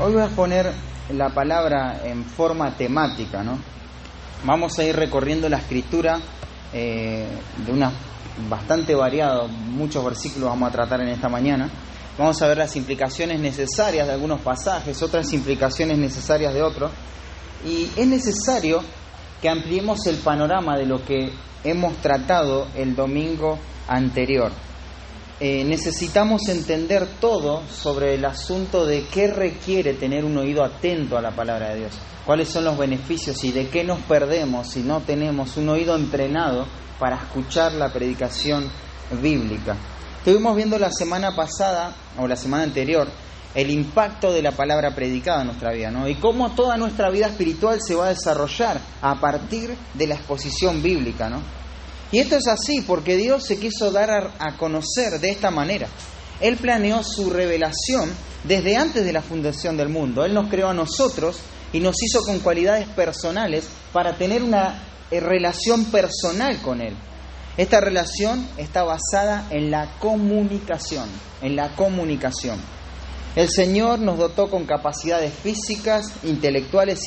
Hoy voy a poner la palabra en forma temática, ¿no? Vamos a ir recorriendo la escritura de una bastante variado, muchos versículos vamos a tratar en esta mañana. Vamos a ver las implicaciones necesarias de algunos pasajes, otras implicaciones necesarias de otros. Y es necesario que ampliemos el panorama de lo que hemos tratado el domingo anterior. Necesitamos entender todo sobre el asunto de qué requiere tener un oído atento a la palabra de Dios, cuáles son los beneficios y de qué nos perdemos si no tenemos un oído entrenado para escuchar la predicación bíblica. Estuvimos viendo la semana pasada o la semana anterior el impacto de la palabra predicada en nuestra vida, ¿no? Y cómo toda nuestra vida espiritual se va a desarrollar a partir de la exposición bíblica, ¿no? Y esto es así porque Dios se quiso dar a conocer de esta manera. Él planeó su revelación desde antes de la fundación del mundo. Él nos creó a nosotros y nos hizo con cualidades personales para tener una relación personal con Él. Esta relación está basada en la comunicación, El Señor nos dotó con capacidades físicas, intelectuales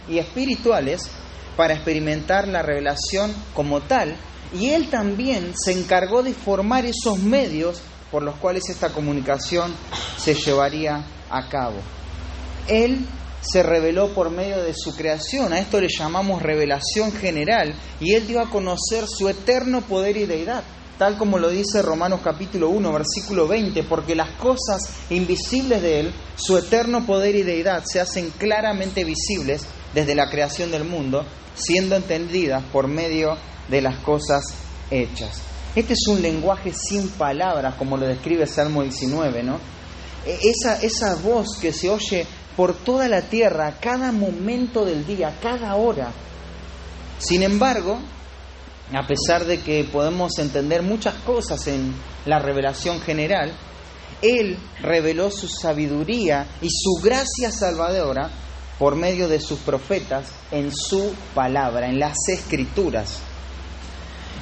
y espirituales para experimentar la revelación como tal. Y Él también se encargó de formar esos medios por los cuales esta comunicación se llevaría a cabo. Él se reveló por medio de su creación, a esto le llamamos revelación general, y Él dio a conocer su eterno poder y deidad, tal como lo dice Romanos capítulo 1, versículo 20, porque las cosas invisibles de Él, su eterno poder y deidad, se hacen claramente visibles desde la creación del mundo, siendo entendidas por medio de las cosas hechas. Este es un lenguaje sin palabras, como lo describe Salmo 19, ¿no? Esa voz que se oye por toda la tierra, a cada momento del día, cada hora. Sin embargo, a pesar de que podemos entender muchas cosas en la revelación general, Él reveló su sabiduría y su gracia salvadora por medio de sus profetas en su palabra, en las Escrituras,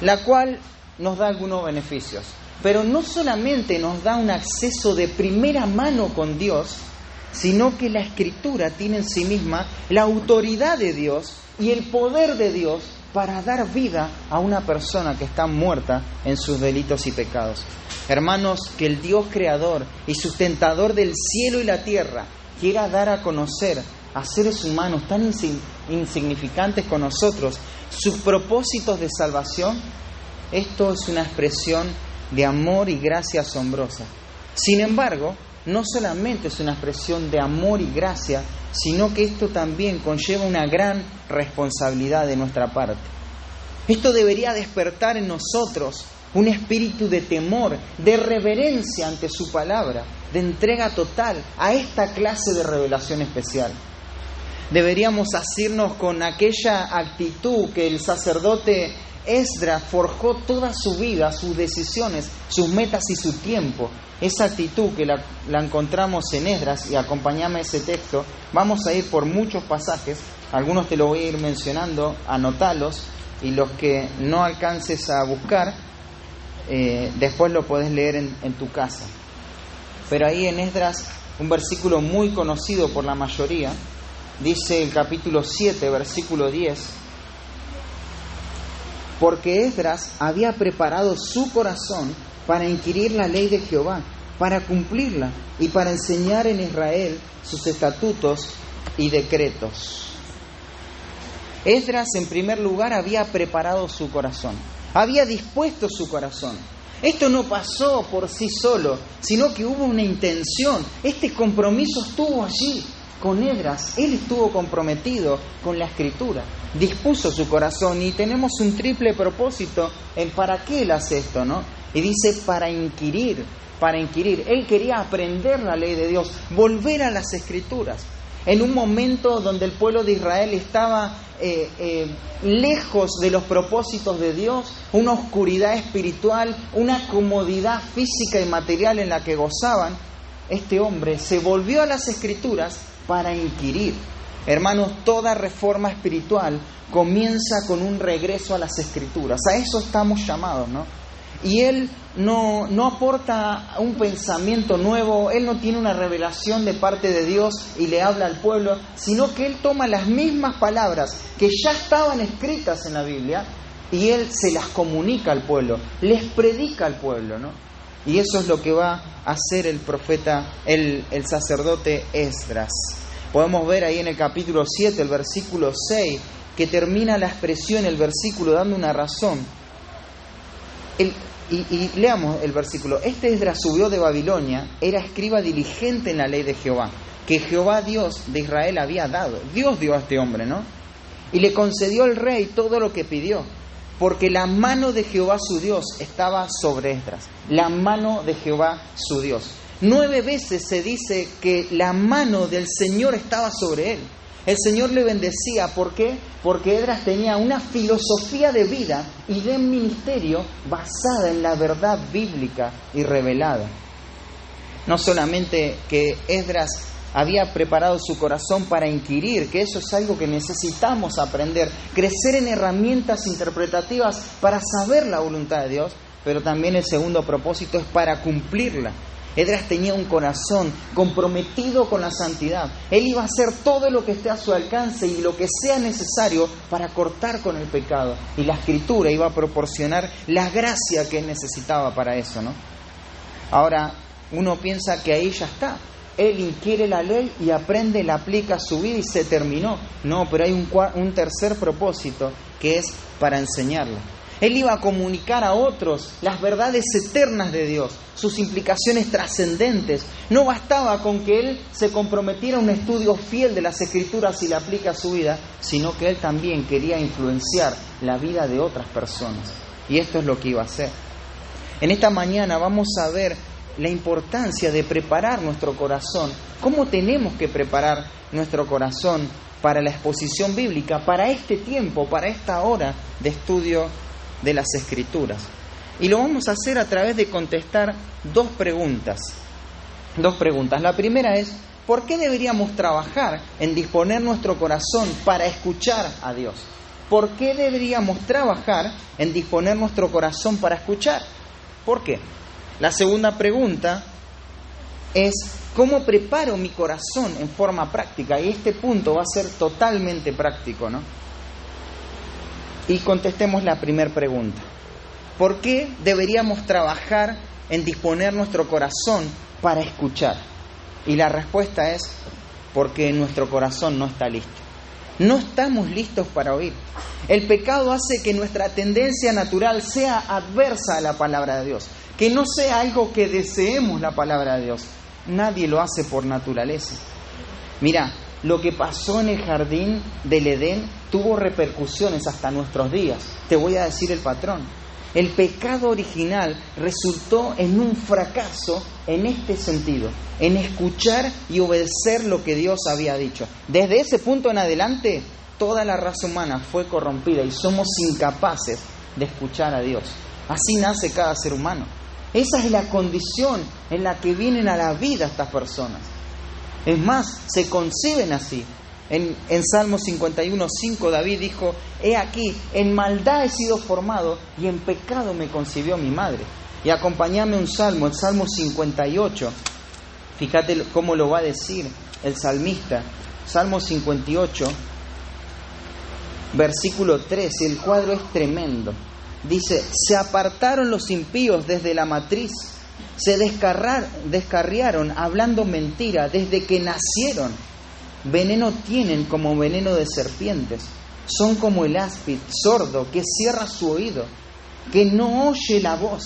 la cual nos da algunos beneficios. Pero no solamente nos da un acceso de primera mano con Dios, sino que la Escritura tiene en sí misma la autoridad de Dios y el poder de Dios para dar vida a una persona que está muerta en sus delitos y pecados. Hermanos, que el Dios creador y sustentador del cielo y la tierra quiera dar a conocer a seres humanos tan insignificantes con nosotros sus propósitos de salvación, esto es una expresión de amor y gracia asombrosa. Sin embargo, no solamente es una expresión de amor y gracia, sino que esto también conlleva una gran responsabilidad de nuestra parte. Esto debería despertar en nosotros un espíritu de temor, de reverencia ante su palabra, de entrega total a esta clase de revelación especial. Deberíamos asirnos con aquella actitud que el sacerdote Esdras forjó toda su vida, sus decisiones, sus metas y su tiempo. Esa actitud que la encontramos en Esdras, y acompáñame ese texto. Vamos a ir por muchos pasajes, algunos te los voy a ir mencionando, anotalos, y los que no alcances a buscar, después lo podés leer en tu casa. Pero ahí en Esdras, un versículo muy conocido por la mayoría, dice el capítulo 7, versículo 10, porque Esdras había preparado su corazón para inquirir la ley de Jehová, para cumplirla y para enseñar en Israel sus estatutos y decretos. Esdras, en primer lugar, había preparado su corazón, había dispuesto su corazón. Esto no pasó por sí solo, sino que hubo una intención. Este compromiso estuvo allí con Esdras. Él estuvo comprometido con la Escritura, dispuso su corazón, y tenemos un triple propósito en para qué él hace esto, ¿no? Y dice para inquirir. Él quería aprender la ley de Dios, volver a las Escrituras. En un momento donde el pueblo de Israel estaba lejos de los propósitos de Dios, una oscuridad espiritual, una comodidad física y material en la que gozaban, este hombre se volvió a las Escrituras para inquirir. Hermanos, toda reforma espiritual comienza con un regreso a las Escrituras. A eso estamos llamados, ¿no? y él no aporta un pensamiento nuevo, él no tiene una revelación de parte de Dios y le habla al pueblo, sino que él toma las mismas palabras que ya estaban escritas en la Biblia y él se las comunica al pueblo, les predica al pueblo, ¿no? Y eso es lo que va a hacer el profeta, el sacerdote Esdras. Podemos ver ahí en el capítulo 7, el versículo 6, que termina la expresión, el versículo, dando una razón. Y leamos el versículo. Este Esdras subió de Babilonia, era escriba diligente en la ley de Jehová, que Jehová Dios de Israel había dado. Dios dio a este hombre, ¿no? Y le concedió el rey todo lo que pidió, porque la mano de Jehová su Dios estaba sobre Esdras. La mano de Jehová su Dios. 9 veces se dice que la mano del Señor estaba sobre él. El Señor le bendecía. ¿Por qué? Porque Esdras tenía una filosofía de vida y de ministerio basada en la verdad bíblica y revelada. No solamente que Esdras había preparado su corazón para inquirir, que eso es algo que necesitamos aprender, crecer en herramientas interpretativas para saber la voluntad de Dios, pero también el segundo propósito es para cumplirla. Esdras tenía un corazón comprometido con la santidad. Él iba a hacer todo lo que esté a su alcance y lo que sea necesario para cortar con el pecado. Y la Escritura iba a proporcionar la gracia que él necesitaba para eso, ¿no? Ahora, uno piensa que ahí ya está. Él inquiere la ley y aprende, la aplica a su vida y se terminó. No, pero hay un tercer propósito que es para enseñarla. Él iba a comunicar a otros las verdades eternas de Dios, sus implicaciones trascendentes. No bastaba con que él se comprometiera a un estudio fiel de las Escrituras y la aplique a su vida, sino que él también quería influenciar la vida de otras personas. Y esto es lo que iba a hacer. En esta mañana vamos a ver la importancia de preparar nuestro corazón. ¿Cómo tenemos que preparar nuestro corazón para la exposición bíblica, para este tiempo, para esta hora de estudio de las Escrituras? Y lo vamos a hacer a través de contestar dos preguntas. La primera es, ¿por qué deberíamos trabajar en disponer nuestro corazón para escuchar a Dios? ¿Por qué deberíamos trabajar en disponer nuestro corazón para escuchar? ¿Por qué? La segunda pregunta es, ¿cómo preparo mi corazón en forma práctica? Y este punto va a ser totalmente práctico, ¿no? Y contestemos la primera pregunta. ¿Por qué deberíamos trabajar en disponer nuestro corazón para escuchar? Y la respuesta es, porque nuestro corazón no está listo. No estamos listos para oír. El pecado hace que nuestra tendencia natural sea adversa a la palabra de Dios, que no sea algo que deseemos la palabra de Dios. Nadie lo hace por naturaleza. Mira, lo que pasó en el jardín del Edén tuvo repercusiones hasta nuestros días. Te voy a decir el patrón. El pecado original resultó en un fracaso en este sentido, en escuchar y obedecer lo que Dios había dicho. Desde ese punto en adelante, toda la raza humana fue corrompida y somos incapaces de escuchar a Dios. Así nace cada ser humano. Esa es la condición en la que vienen a la vida estas personas. Es más, se conciben así. En Salmo 51:5 David dijo, he aquí, en maldad he sido formado y en pecado me concibió mi madre. Y acompáñame un salmo, el Salmo 58. Fíjate cómo lo va a decir el salmista. Salmo 58, versículo 13, el cuadro es tremendo. Dice, se apartaron los impíos desde la matriz, se descarriaron hablando mentira desde que nacieron. Veneno tienen como veneno de serpientes, son como el áspid sordo que cierra su oído, que no oye la voz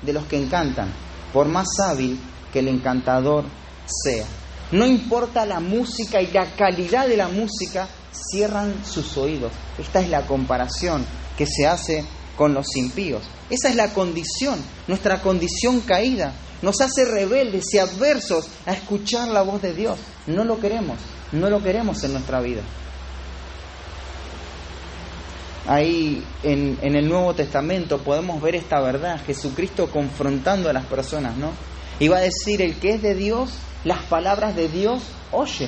de los que encantan, por más hábil que el encantador sea. No importa la música y la calidad de la música, cierran sus oídos. Esta es la comparación que se hace con los impíos. Esa es la condición, nuestra condición caída. Nos hace rebeldes y adversos a escuchar la voz de Dios. No lo queremos en nuestra vida. Ahí en el Nuevo Testamento podemos ver esta verdad, Jesucristo confrontando a las personas, ¿no? Y va a decir, el que es de Dios, las palabras de Dios oye.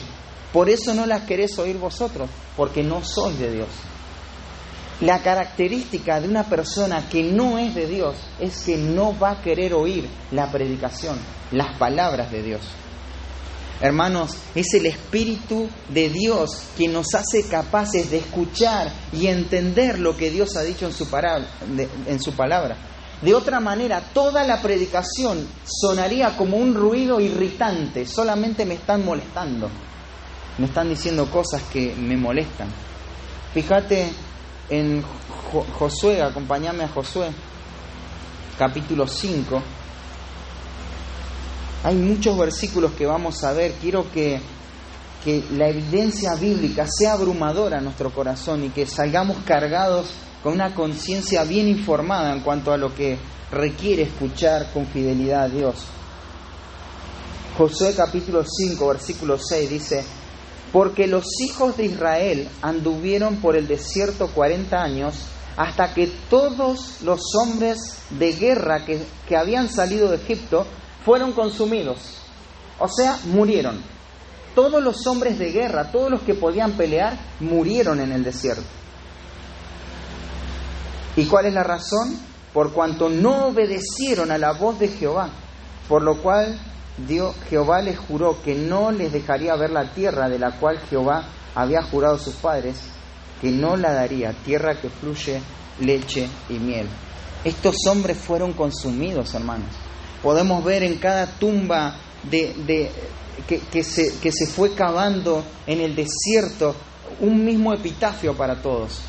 Por eso no las querés oír vosotros, porque no sois de Dios. La característica de una persona que no es de Dios es que no va a querer oír la predicación, las palabras de Dios. Hermanos, es el Espíritu de Dios quien nos hace capaces de escuchar y entender lo que Dios ha dicho en su palabra. De otra manera, toda la predicación sonaría como un ruido irritante. Solamente me están molestando. Me están diciendo cosas que me molestan. Fíjate en Josué, acompáñame a Josué, capítulo 5. Hay muchos versículos que vamos a ver. Quiero que la evidencia bíblica sea abrumadora en nuestro corazón y que salgamos cargados con una conciencia bien informada en cuanto a lo que requiere escuchar con fidelidad a Dios. Josué capítulo 5, versículo 6 dice: porque los hijos de Israel anduvieron por el desierto 40 años, hasta que todos los hombres de guerra que habían salido de Egipto fueron consumidos. O sea, murieron. Todos los hombres de guerra, todos los que podían pelear, murieron en el desierto. ¿Y cuál es la razón? Por cuanto no obedecieron a la voz de Jehová, por lo cual Jehová les juró que no les dejaría ver la tierra de la cual Jehová había jurado a sus padres, que no la daría, tierra que fluye leche y miel. Estos hombres fueron consumidos, hermanos. Podemos ver en cada tumba que se fue cavando en el desierto un mismo epitafio para todos.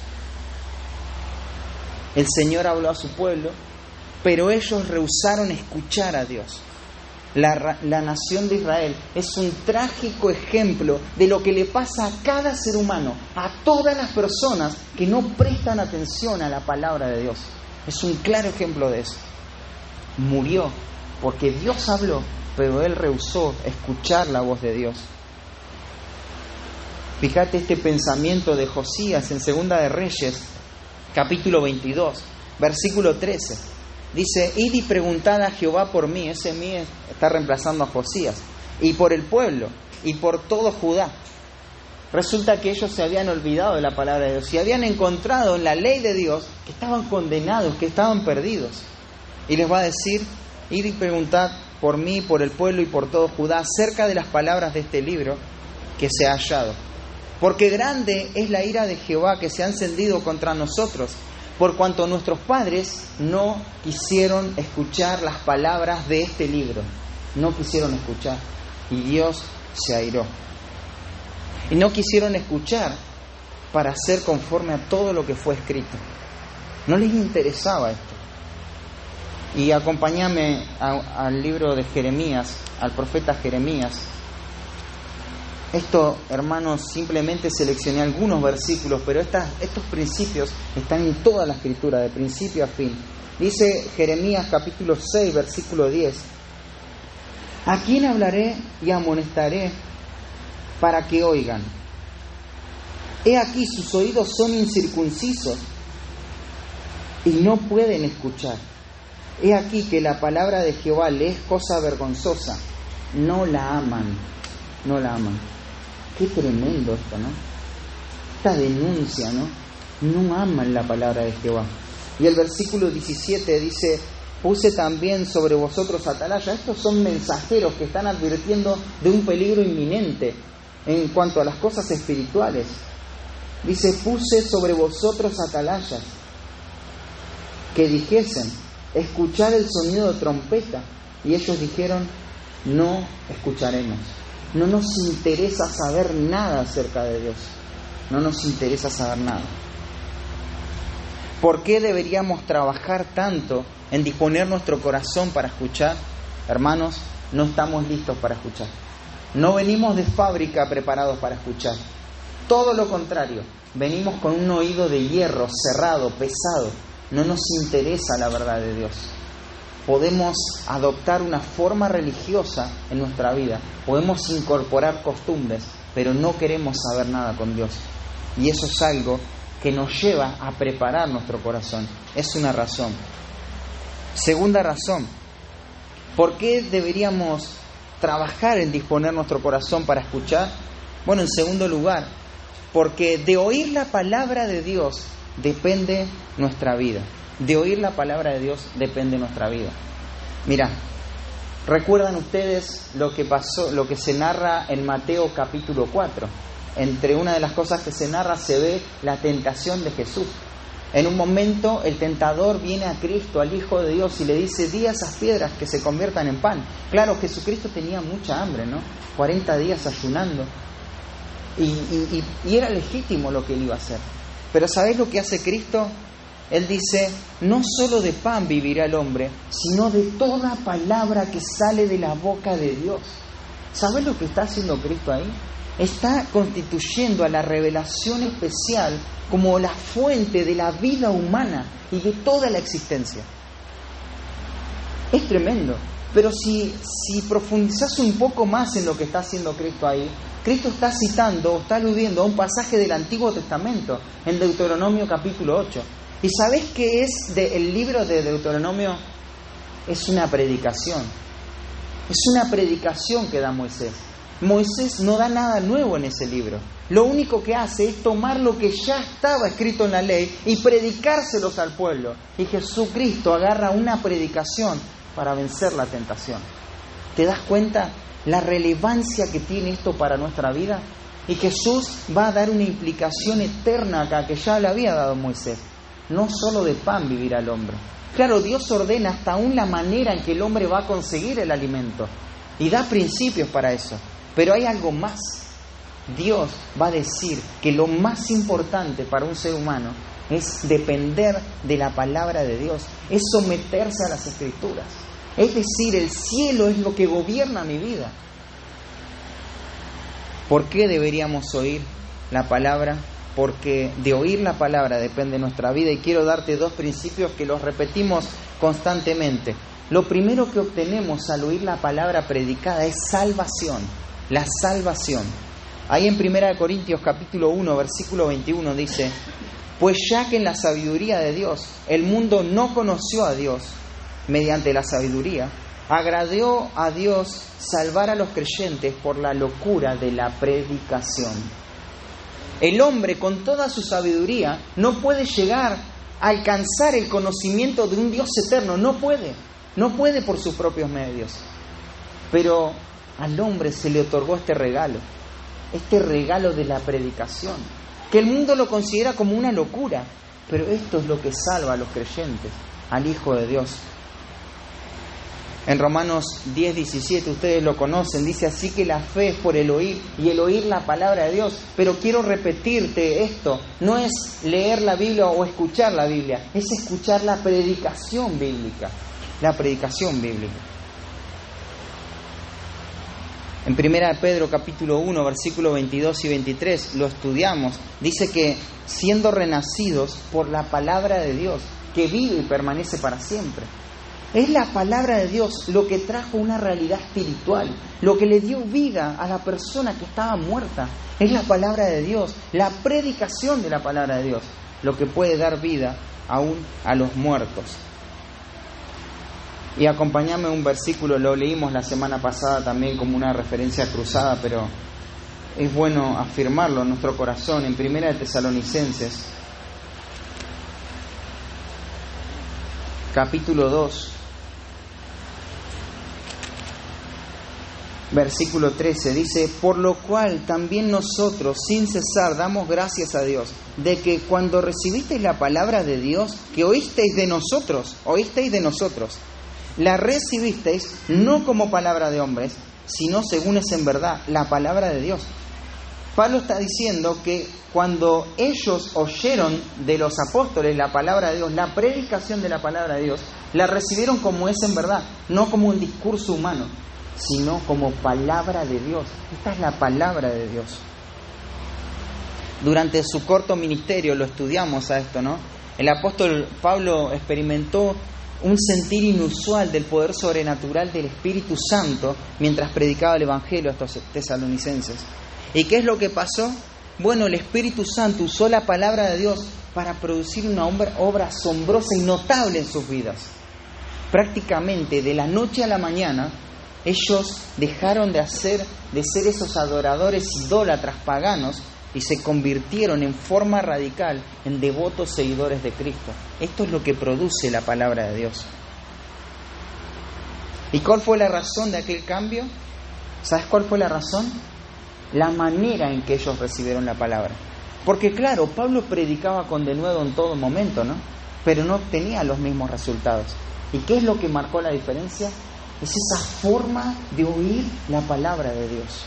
El Señor habló a su pueblo, pero ellos rehusaron escuchar a Dios. La nación de Israel es un trágico ejemplo de lo que le pasa a cada ser humano, a todas las personas que no prestan atención a la palabra de Dios. Es un claro ejemplo de eso. Murió porque Dios habló, pero él rehusó escuchar la voz de Dios. Fíjate este pensamiento de Josías en Segunda de Reyes, capítulo 22, versículo 13. Dice: id y preguntad a Jehová por mí. Ese mí está reemplazando a Josías. Y por el pueblo, y por todo Judá. Resulta que ellos se habían olvidado de la palabra de Dios y habían encontrado en la ley de Dios que estaban condenados, que estaban perdidos. Y les va a decir: id y preguntad por mí, por el pueblo y por todo Judá acerca de las palabras de este libro que se ha hallado. Porque grande es la ira de Jehová que se ha encendido contra nosotros, por cuanto nuestros padres no quisieron escuchar las palabras de este libro. No quisieron escuchar. Y Dios se airó. Y no quisieron escuchar para hacer conforme a todo lo que fue escrito. No les interesaba esto. Y acompáñame al libro de Jeremías, al profeta Jeremías. Esto, hermanos, simplemente seleccioné algunos versículos, pero estos principios están en toda la Escritura, de principio a fin. Dice Jeremías capítulo 6, versículo 10. ¿A quién hablaré y amonestaré para que oigan? He aquí sus oídos son incircuncisos y no pueden escuchar. He aquí que la palabra de Jehová le es cosa vergonzosa. No la aman, no la aman. Qué tremendo esto, ¿no? Esta denuncia, ¿no? No aman la palabra de Jehová. Y el versículo 17 dice: puse también sobre vosotros atalaya. Estos son mensajeros que están advirtiendo de un peligro inminente en cuanto a las cosas espirituales. Dice: puse sobre vosotros atalayas que dijesen: escuchar el sonido de trompeta. Y ellos dijeron: no escucharemos. No nos interesa saber nada acerca de Dios. No nos interesa saber nada. ¿Por qué deberíamos trabajar tanto en disponer nuestro corazón para escuchar? Hermanos, no estamos listos para escuchar. No venimos de fábrica preparados para escuchar. Todo lo contrario, venimos con un oído de hierro, cerrado, pesado. No nos interesa la verdad de Dios. Podemos adoptar una forma religiosa en nuestra vida, podemos incorporar costumbres, pero no queremos saber nada con Dios. Y eso es algo que nos lleva a preparar nuestro corazón. Es una razón. Segunda razón, ¿por qué deberíamos trabajar en disponer nuestro corazón para escuchar? Bueno, en segundo lugar, porque de oír la palabra de Dios depende nuestra vida. De oír la palabra de Dios depende nuestra vida. Mirá, ¿recuerdan ustedes lo que pasó, lo que se narra en Mateo capítulo 4? Entre una de las cosas que se narra se ve la tentación de Jesús. En un momento el tentador viene a Cristo, al Hijo de Dios, y le dice: di a esas piedras que se conviertan en pan. Claro, Jesucristo tenía mucha hambre, ¿no? 40 días ayunando. Y era legítimo lo que él iba a hacer. Pero ¿sabés lo que hace Cristo? Él dice: no solo de pan vivirá el hombre, sino de toda palabra que sale de la boca de Dios. ¿Sabés lo que está haciendo Cristo ahí? Está constituyendo a la revelación especial como la fuente de la vida humana y de toda la existencia. Es tremendo. Pero si profundizás un poco más en lo que está haciendo Cristo ahí, Cristo está citando, está aludiendo a un pasaje del Antiguo Testamento, en Deuteronomio capítulo 8. ¿Y sabés qué es el libro de Deuteronomio? Es una predicación. Es una predicación que da Moisés. Moisés no da nada nuevo en ese libro. Lo único que hace es tomar lo que ya estaba escrito en la ley y predicárselos al pueblo. Y Jesucristo agarra una predicación para vencer la tentación. ¿Te das cuenta la relevancia que tiene esto para nuestra vida? Y Jesús va a dar una implicación eterna acá que ya le había dado Moisés. No solo de pan vivirá el hombre. Claro, Dios ordena hasta aún la manera en que el hombre va a conseguir el alimento y da principios para eso. Pero hay algo más. Dios va a decir que lo más importante para un ser humano es depender de la palabra de Dios, es someterse a las Escrituras. Es decir, el cielo es lo que gobierna mi vida. ¿Por qué deberíamos oír la palabra? Porque de oír la palabra depende nuestra vida, y quiero darte dos principios que los repetimos constantemente. Lo primero que obtenemos al oír la palabra predicada es salvación, la salvación. Ahí en 1 Corintios capítulo 1, versículo 21 dice: pues ya que en la sabiduría de Dios el mundo no conoció a Dios mediante la sabiduría, agradó a Dios salvar a los creyentes por la locura de la predicación. El hombre con toda su sabiduría no puede llegar a alcanzar el conocimiento de un Dios eterno, no puede por sus propios medios. Pero al hombre se le otorgó este regalo de la predicación, que el mundo lo considera como una locura, pero esto es lo que salva a los creyentes, al Hijo de Dios. En Romanos 10:17, ustedes lo conocen, dice: así que la fe es por el oír, y el oír la palabra de Dios. Pero quiero repetirte esto: no es leer la Biblia o escuchar la Biblia, es escuchar la predicación bíblica. La predicación bíblica. En 1 Pedro capítulo 1, versículos 22 y 23, lo estudiamos. Dice que siendo renacidos por la palabra de Dios, que vive y permanece para siempre. Es la palabra de Dios lo que trajo una realidad espiritual, lo que le dio vida a la persona que estaba muerta. Es la palabra de Dios, la predicación de la palabra de Dios, lo que puede dar vida aún a los muertos. Y acompáñame un versículo, lo leímos la semana pasada también como una referencia cruzada, pero es bueno afirmarlo en nuestro corazón, en 1 Tesalonicenses, capítulo 2, versículo 13, dice: por lo cual también nosotros sin cesar damos gracias a Dios, de que cuando recibisteis la palabra de Dios, que oísteis de nosotros, la recibisteis no como palabra de hombres, sino según es en verdad la palabra de Dios. Pablo está diciendo que cuando ellos oyeron de los apóstoles la palabra de Dios, la predicación de la palabra de Dios, la recibieron como es en verdad, no como un discurso humano, sino como palabra de Dios. Esta es la palabra de Dios. Durante su corto ministerio lo estudiamos a esto, ¿no? El apóstol Pablo experimentó un sentir inusual del poder sobrenatural del Espíritu Santo mientras predicaba el Evangelio a estos tesalonicenses. ¿Y qué es lo que pasó? Bueno, el Espíritu Santo usó la palabra de Dios para producir una obra asombrosa y notable en sus vidas. Prácticamente de la noche a la mañana, ellos dejaron de ser esos adoradores idólatras paganos y se convirtieron en forma radical en devotos seguidores de Cristo. Esto es lo que produce la palabra de Dios. ¿Y cuál fue la razón de aquel cambio? ¿Sabes cuál fue la razón? La manera en que ellos recibieron la palabra. Porque claro, Pablo predicaba con denuedo en todo momento, ¿no? Pero no obtenía los mismos resultados. ¿Y qué es lo que marcó la diferencia? Es esa forma de oír la palabra de Dios.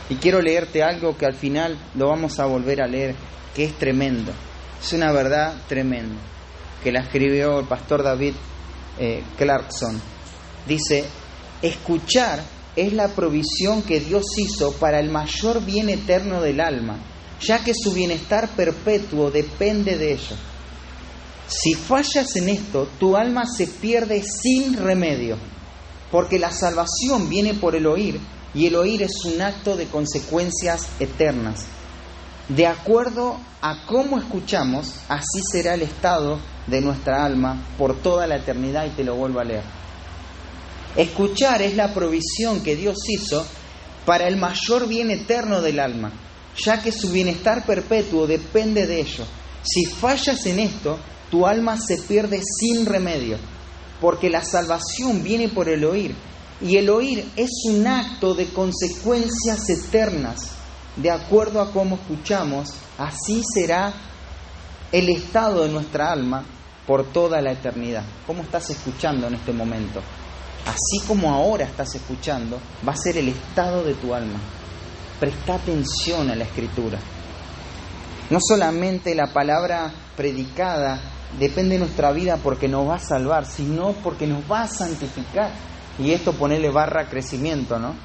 Y quiero leerte algo que al final lo vamos a volver a leer, que es tremendo. Es una verdad tremenda, que la escribió el pastor David Clarkson. Dice: escuchar es la provisión que Dios hizo para el mayor bien eterno del alma, ya que su bienestar perpetuo depende de ello. Si fallas en esto, tu alma se pierde sin remedio, porque la salvación viene por el oír, y el oír es un acto de consecuencias eternas. De acuerdo a cómo escuchamos, así será el estado de nuestra alma por toda la eternidad, y te lo vuelvo a leer. Escuchar es la provisión que Dios hizo para el mayor bien eterno del alma, ya que su bienestar perpetuo depende de ello. Si fallas en esto, tu alma se pierde sin remedio, porque la salvación viene por el oír, y el oír es un acto de consecuencias eternas. De acuerdo a cómo escuchamos, así será el estado de nuestra alma por toda la eternidad. ¿Cómo estás escuchando en este momento? Así como ahora estás escuchando, va a ser el estado de tu alma. Presta atención a la Escritura. No solamente la palabra predicada depende de nuestra vida porque nos va a salvar, sino porque nos va a santificar. Y esto ponerle barra crecimiento, ¿no?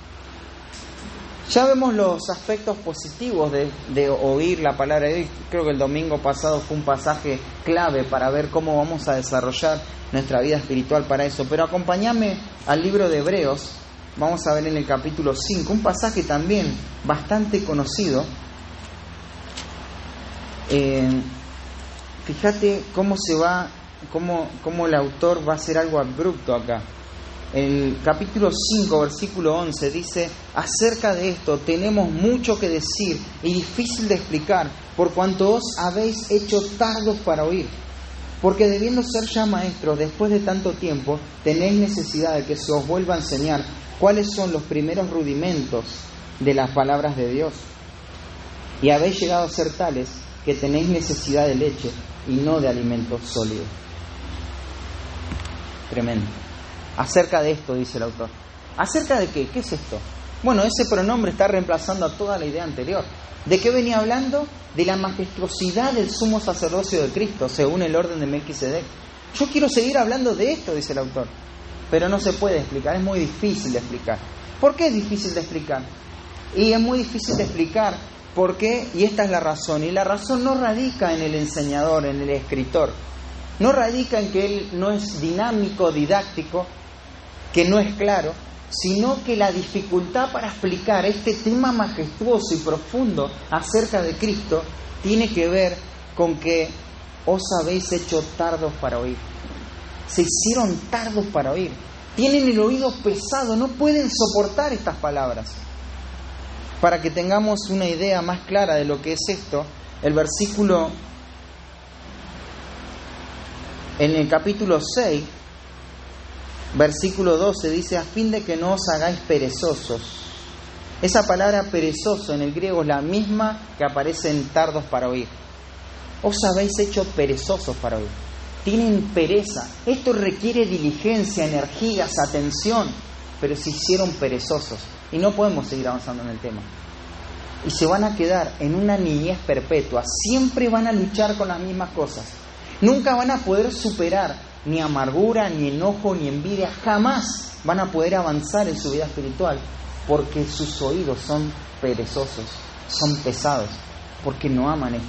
Ya vemos los aspectos positivos de oír la palabra de Dios. Creo que el domingo pasado fue un pasaje clave para ver cómo vamos a desarrollar nuestra vida espiritual para eso. Pero acompáñame al libro de Hebreos. Vamos a ver en el capítulo 5, un pasaje también bastante conocido. Fíjate cómo cómo el autor va a hacer algo abrupto acá. El capítulo 5, versículo 11 dice: acerca de esto tenemos mucho que decir y difícil de explicar, por cuanto os habéis hecho tardos para oír. Porque debiendo ser ya maestros después de tanto tiempo, tenéis necesidad de que se os vuelva a enseñar cuáles son los primeros rudimentos de las palabras de Dios. Y habéis llegado a ser tales que tenéis necesidad de leche y no de alimento sólido. Tremendo. Acerca de esto, dice el autor. ¿Acerca de qué? ¿Qué es esto? Bueno, ese pronombre está reemplazando a toda la idea anterior. ¿De qué venía hablando? De la majestuosidad del sumo sacerdocio de Cristo, según el orden de Melquisedec. Yo quiero seguir hablando de esto, dice el autor, pero no se puede explicar, es muy difícil de explicar. ¿Por qué es difícil de explicar? Y es muy difícil de explicar porque, y esta es la razón, y la razón no radica en el enseñador, en el escritor, no radica en que él no es dinámico, didáctico, que no es claro, sino que la dificultad para explicar este tema majestuoso y profundo acerca de Cristo tiene que ver con que os habéis hecho tardos para oír. Se hicieron tardos para oír. Tienen el oído pesado, no pueden soportar estas palabras. Para que tengamos una idea más clara de lo que es esto, el versículo en el capítulo 6, versículo 12 dice: a fin de que no os hagáis perezosos. Esa palabra perezoso en el griego es la misma que aparece en tardos para oír. Os habéis hecho perezosos para oír. Tienen pereza. Esto requiere diligencia, energías, atención, pero se hicieron perezosos. Y no podemos seguir avanzando en el tema. Y se van a quedar en una niñez perpetua. Siempre van a luchar con las mismas cosas. Nunca van a poder superar ni amargura, ni enojo, ni envidia. Jamás van a poder avanzar en su vida espiritual, porque sus oídos son perezosos, son pesados, porque no aman esto.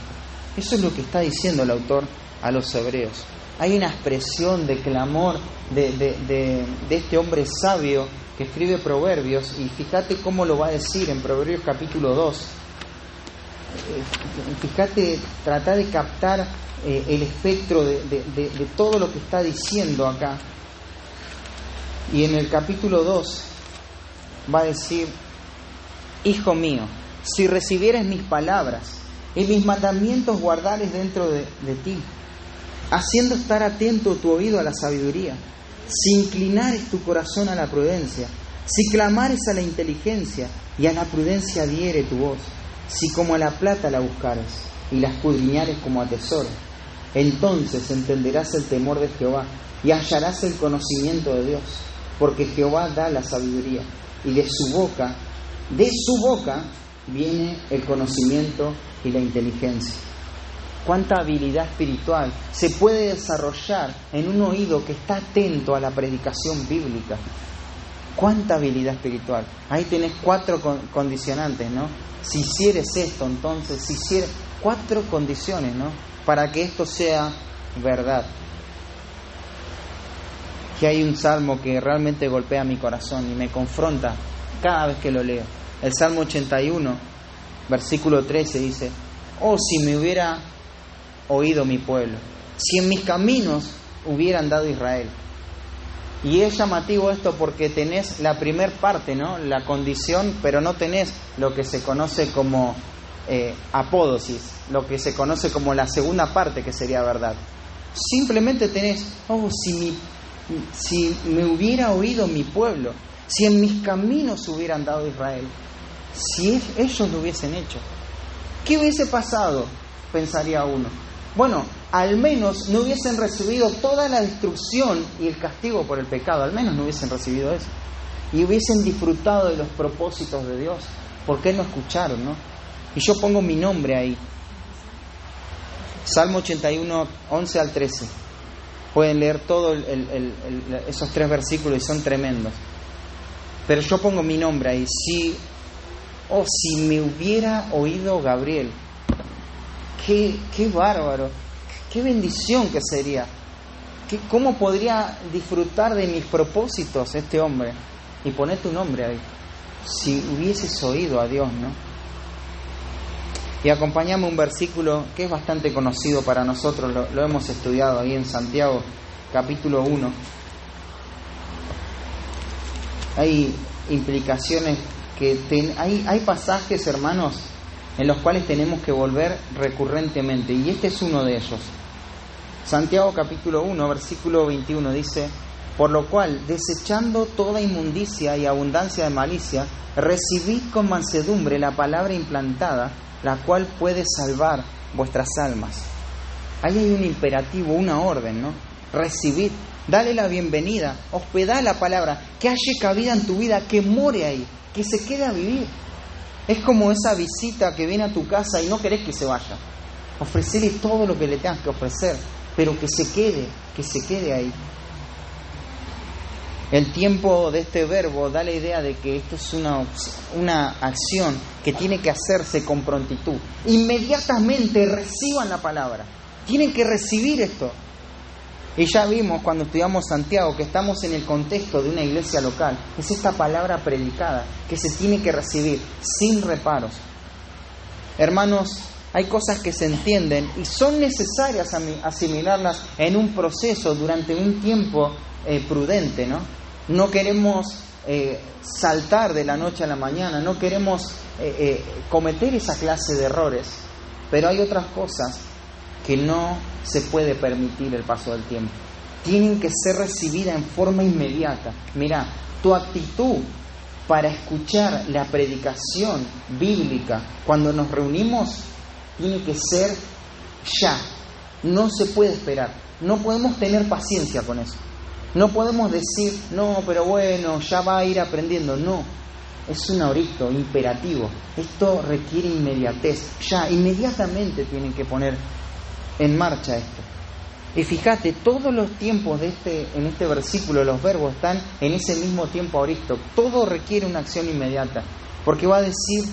Eso es lo que está diciendo el autor a los hebreos. Hay una expresión de clamor de este hombre sabio que escribe Proverbios, y fíjate cómo lo va a decir en Proverbios capítulo 2. Fíjate, trata de captar el espectro de todo lo que está diciendo acá. Y en el capítulo 2 va a decir: hijo mío, si recibieres mis palabras y mis mandamientos guardares dentro de ti, haciendo estar atento tu oído a la sabiduría, si inclinares tu corazón a la prudencia, si clamares a la inteligencia y a la prudencia diere tu voz, si como a la plata la buscares y la escudriñares como a tesoro, entonces entenderás el temor de Jehová y hallarás el conocimiento de Dios, porque Jehová da la sabiduría y de su boca viene el conocimiento y la inteligencia. Cuánta habilidad espiritual se puede desarrollar en un oído que está atento a la predicación bíblica. Cuánta habilidad espiritual. Ahí tenés 4 condicionantes, ¿no? Si hicieres esto, entonces, si hicieres 4 condiciones, ¿no? Para que esto sea verdad. Que hay un salmo que realmente golpea mi corazón y me confronta cada vez que lo leo. El Salmo 81, versículo 13 dice: oh, si me hubiera oído mi pueblo, si en mis caminos hubiera andado Israel. Y es llamativo esto porque tenés la primer parte, ¿no? La condición, pero no tenés lo que se conoce como apódosis, lo que se conoce como la segunda parte, que sería verdad. Simplemente tenés: oh, si me hubiera oído mi pueblo, si en mis caminos hubiera andado Israel, si ellos lo hubiesen hecho, ¿qué hubiese pasado? Pensaría uno. Bueno, al menos no hubiesen recibido toda la destrucción y el castigo por el pecado, al menos no hubiesen recibido eso. Y hubiesen disfrutado de los propósitos de Dios. ¿Por qué no escucharon, no? Y yo pongo mi nombre ahí. Salmo 81, 11 al 13. Pueden leer todos esos 3 versículos y son tremendos. Pero yo pongo mi nombre ahí. Si me hubiera oído Gabriel. Qué bárbaro, qué bendición que sería. ¿Cómo podría disfrutar de mis propósitos este hombre? Y poner tu nombre ahí. Si hubieses oído a Dios, ¿no? Y acompáñame un versículo que es bastante conocido para nosotros, lo hemos estudiado ahí en Santiago, capítulo 1. Hay implicaciones hay pasajes, hermanos, en los cuales tenemos que volver recurrentemente, y este es uno de ellos. Santiago capítulo 1, versículo 21 dice: por lo cual, desechando toda inmundicia y abundancia de malicia, recibid con mansedumbre la palabra implantada, la cual puede salvar vuestras almas. Ahí hay un imperativo, una orden, ¿no? Recibid, dale la bienvenida, hospedá la palabra, que haya cabida en tu vida, que more ahí, que se quede a vivir. Es como esa visita que viene a tu casa y no querés que se vaya. Ofrecerle todo lo que le tengas que ofrecer, pero que se quede ahí. El tiempo de este verbo da la idea de que esto es una acción que tiene que hacerse con prontitud. Inmediatamente reciban la palabra. Tienen que recibir esto. Y ya vimos cuando estudiamos Santiago que estamos en el contexto de una iglesia local. Es esta palabra predicada que se tiene que recibir sin reparos. Hermanos, hay cosas que se entienden y son necesarias asimilarlas en un proceso durante un tiempo prudente, ¿no? No queremos saltar de la noche a la mañana, no queremos cometer esa clase de errores, pero hay otras cosas que no se puede permitir el paso del tiempo. Tienen que ser recibidas en forma inmediata. Mira, tu actitud para escuchar la predicación bíblica cuando nos reunimos tiene que ser ya. No se puede esperar. No podemos tener paciencia con eso. No podemos decir, no, pero bueno, ya va a ir aprendiendo. No, es un ahorito imperativo. Esto requiere inmediatez. Ya, inmediatamente tienen que poner en marcha esto. Y fíjate, todos los tiempos en este versículo, los verbos están en ese mismo tiempo ahorita. Todo requiere una acción inmediata, porque va a decir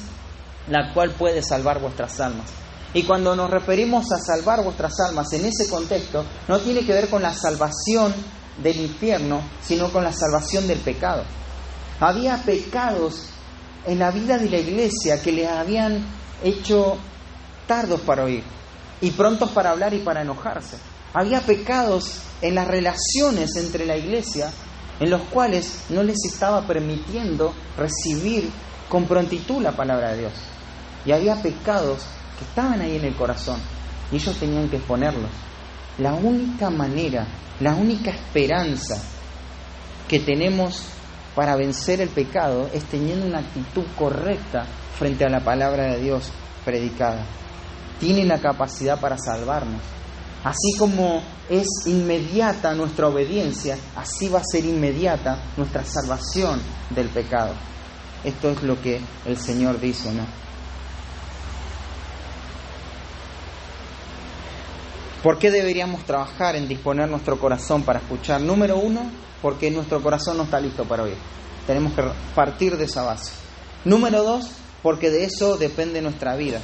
la cual puede salvar vuestras almas. Y cuando nos referimos a salvar vuestras almas en ese contexto, no tiene que ver con la salvación del infierno, sino con la salvación del pecado. Había pecados en la vida de la iglesia que les habían hecho tardos para oír y prontos para hablar y para enojarse. Había pecados en las relaciones entre la iglesia en los cuales no les estaba permitiendo recibir con prontitud la palabra de Dios. y había pecados que estaban ahí en el corazón y ellos tenían que exponerlos. La única manera, la única esperanza que tenemos para vencer el pecado es teniendo una actitud correcta frente a la palabra de Dios predicada. Tiene la capacidad para salvarnos. Así como es inmediata nuestra obediencia, así va a ser inmediata nuestra salvación del pecado. Esto es lo que el Señor dice, ¿no? ¿Por qué deberíamos trabajar en disponer nuestro corazón para escuchar? Número 1, porque nuestro corazón no está listo para oír. Tenemos que partir de esa base. Número 2, porque de eso depende nuestra vida.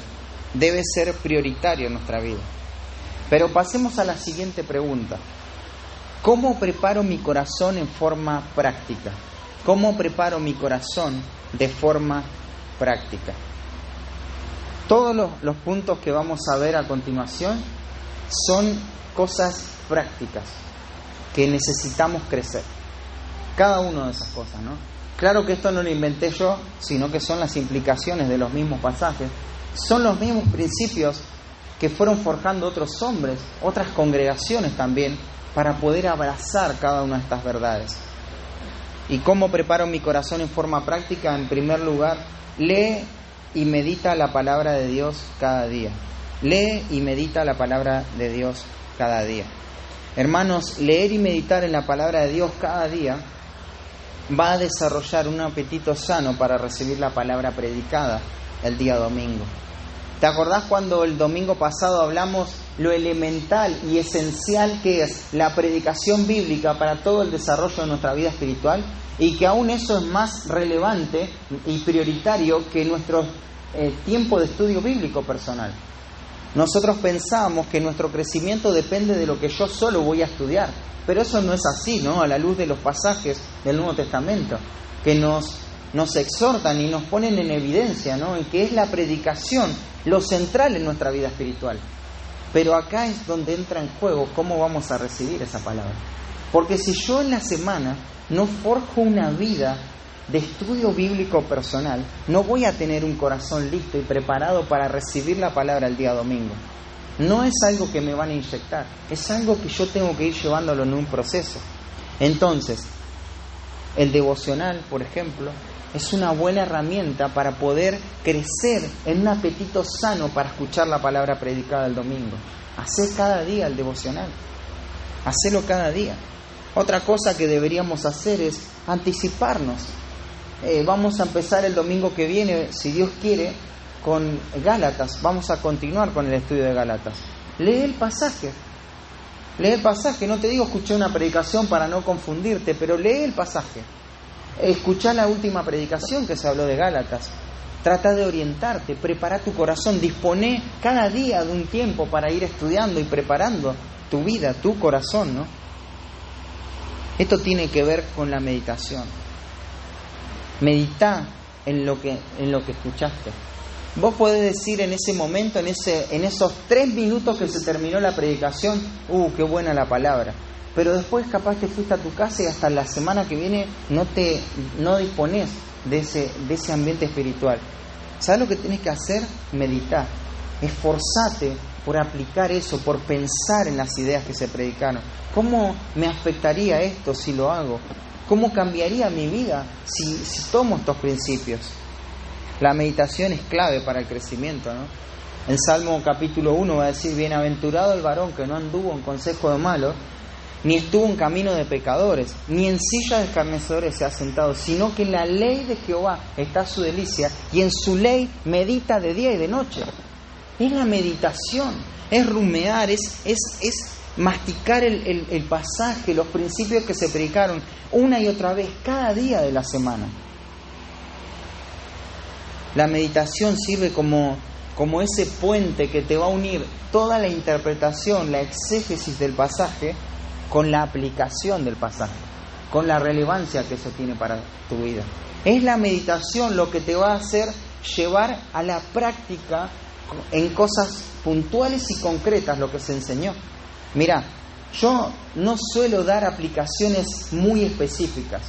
Debe ser prioritario en nuestra vida. Pero pasemos a la siguiente pregunta. ¿Cómo preparo mi corazón en forma práctica? ¿Cómo preparo mi corazón de forma práctica? Todos los puntos que vamos a ver a continuación son cosas prácticas que necesitamos crecer. Cada una de esas cosas, ¿no? Claro que esto no lo inventé yo, sino que son las implicaciones de los mismos pasajes. Son los mismos principios que fueron forjando otros hombres, otras congregaciones también, para poder abrazar cada una de estas verdades. ¿Y cómo preparo mi corazón en forma práctica? En primer lugar, lee y medita la palabra de Dios cada día. Lee y medita la palabra de Dios cada día. Hermanos, leer y meditar en la palabra de Dios cada día va a desarrollar un apetito sano para recibir la palabra predicada el día domingo. ¿Te acordás cuando el domingo pasado hablamos lo elemental y esencial que es la predicación bíblica para todo el desarrollo de nuestra vida espiritual? Y que aún eso es más relevante y prioritario que nuestro tiempo de estudio bíblico personal. Nosotros pensábamos que nuestro crecimiento depende de lo que yo solo voy a estudiar, pero eso no es así, ¿no? A la luz de los pasajes del Nuevo Testamento, que nos exhortan y nos ponen en evidencia, ¿no? En que es la predicación lo central en nuestra vida espiritual. Pero acá es donde entra en juego cómo vamos a recibir esa palabra. Porque si yo en la semana no forjo una vida de estudio bíblico personal, no voy a tener un corazón listo y preparado para recibir la palabra el día domingo. No es algo que me van a inyectar, es algo que yo tengo que ir llevándolo en un proceso. Entonces, el devocional, por ejemplo, es una buena herramienta para poder crecer en un apetito sano para escuchar la palabra predicada el domingo. Hacé cada día el devocional, hacelo cada día. Otra cosa que deberíamos hacer es anticiparnos. Vamos a empezar el domingo que viene, si Dios quiere, con Gálatas. Vamos a continuar con el estudio de Gálatas. Lee el pasaje. Lee el pasaje. No te digo escuché una predicación para no confundirte, pero lee el pasaje. Escuchá la última predicación que se habló de Gálatas. Trata de orientarte, prepara tu corazón, dispone cada día de un tiempo para ir estudiando y preparando tu vida, tu corazón, ¿no? Esto tiene que ver con la meditación. Meditá en lo que escuchaste. Vos podés decir en ese momento, en esos 3 minutos que se terminó la predicación, qué buena la palabra. Pero después capaz te fuiste a tu casa y hasta la semana que viene no disponés de ese ambiente espiritual. ¿Sabes lo que tenés que hacer? Meditar. Esforzate por aplicar eso, por pensar en las ideas que se predicaron. ¿Cómo me afectaría esto si lo hago? ¿Cómo cambiaría mi vida si tomo estos principios? La meditación es clave para el crecimiento, ¿no? En Salmo capítulo 1 va a decir: bienaventurado el varón que no anduvo en consejo de malos, ni estuvo en camino de pecadores, ni en silla de escarnecedores se ha sentado, sino que en la ley de Jehová está su delicia, y en su ley medita de día y de noche. Es la meditación, es rumear, es masticar el pasaje, los principios que se predicaron una y otra vez, cada día de la semana. La meditación sirve como ese puente que te va a unir toda la interpretación, la exégesis del pasaje con la aplicación del pasaje, con la relevancia que eso tiene para tu vida. Es la meditación lo que te va a hacer llevar a la práctica en cosas puntuales y concretas lo que se enseñó. Mirá, yo no suelo dar aplicaciones muy específicas,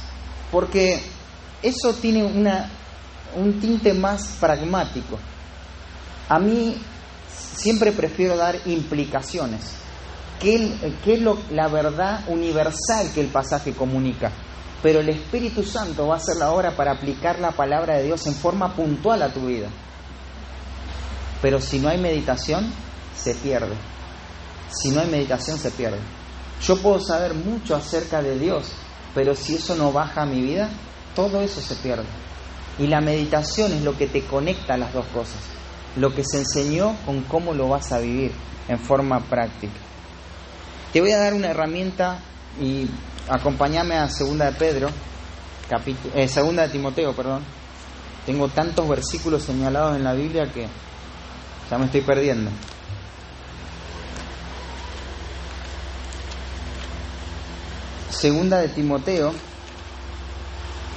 porque eso tiene un tinte más pragmático. A mí siempre prefiero dar implicaciones. ¿Qué es la verdad universal que el pasaje comunica? Pero el Espíritu Santo va a ser la obra para aplicar la palabra de Dios en forma puntual a tu vida. Pero si no hay meditación, se pierde. Si no hay meditación, se pierde. Yo puedo saber mucho acerca de Dios, pero si eso no baja a mi vida, todo eso se pierde. Y la meditación es lo que te conecta a las dos cosas. Lo que se enseñó con cómo lo vas a vivir en forma práctica. Te voy a dar una herramienta y acompáñame a 2 de Timoteo, perdón. Tengo tantos versículos señalados en la Biblia que ya me estoy perdiendo. Segunda de Timoteo,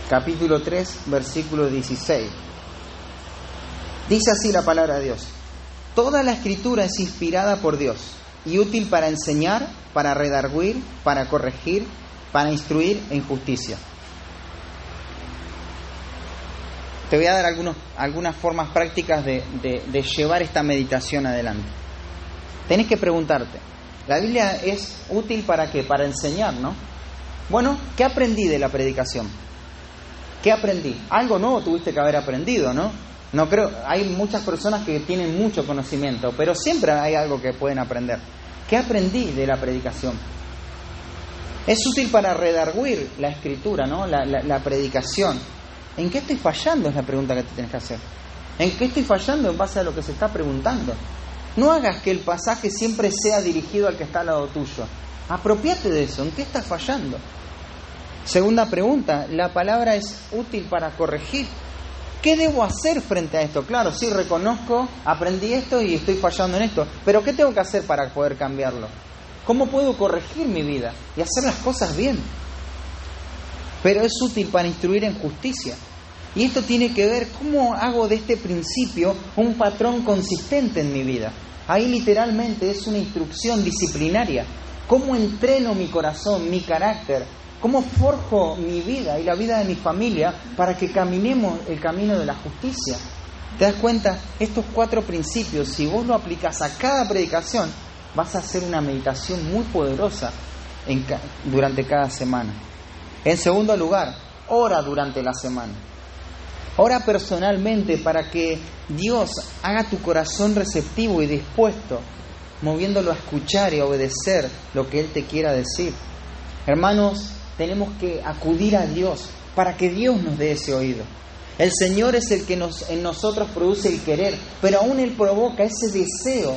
capítulo 3, versículo 16. Dice así la palabra de Dios: toda la Escritura es inspirada por Dios y útil para enseñar, para redarguir, para corregir, para instruir en justicia. Te voy a dar algunas formas prácticas de llevar esta meditación adelante. Tenés que preguntarte, ¿la Biblia es útil para qué? Para enseñar, ¿no? Bueno, ¿qué aprendí de la predicación? ¿Qué aprendí? Algo nuevo tuviste que haber aprendido, ¿no? No creo, hay muchas personas que tienen mucho conocimiento, pero siempre hay algo que pueden aprender. ¿Qué aprendí de la predicación? Es útil para redarguir la escritura, ¿no? La predicación. ¿En qué estoy fallando? Es la pregunta que te tienes que hacer. ¿En qué estoy fallando en base a lo que se está preguntando? No hagas que el pasaje siempre sea dirigido al que está al lado tuyo. Apropiate de eso. ¿En qué estás fallando? Segunda pregunta, la palabra es útil para corregir. ¿Qué debo hacer frente a esto? Claro, sí, reconozco, aprendí esto y estoy fallando en esto, pero ¿qué tengo que hacer para poder cambiarlo? ¿Cómo puedo corregir mi vida y hacer las cosas bien? Pero es útil para instruir en justicia. Y esto tiene que ver cómo hago de este principio un patrón consistente en mi vida. Ahí literalmente es una instrucción disciplinaria. ¿Cómo entreno mi corazón, mi carácter? ¿Cómo forjo mi vida y la vida de mi familia para que caminemos el camino de la justicia? ¿Te das cuenta? Estos 4 principios, si vos lo aplicás a cada predicación, vas a hacer una meditación muy poderosa durante cada semana. En segundo lugar, ora durante la semana. Ora personalmente para que Dios haga tu corazón receptivo y dispuesto, moviéndolo a escuchar y a obedecer lo que Él te quiera decir. Hermanos, tenemos que acudir a Dios para que Dios nos dé ese oído. El Señor es el que en nosotros produce el querer, pero aún Él provoca ese deseo,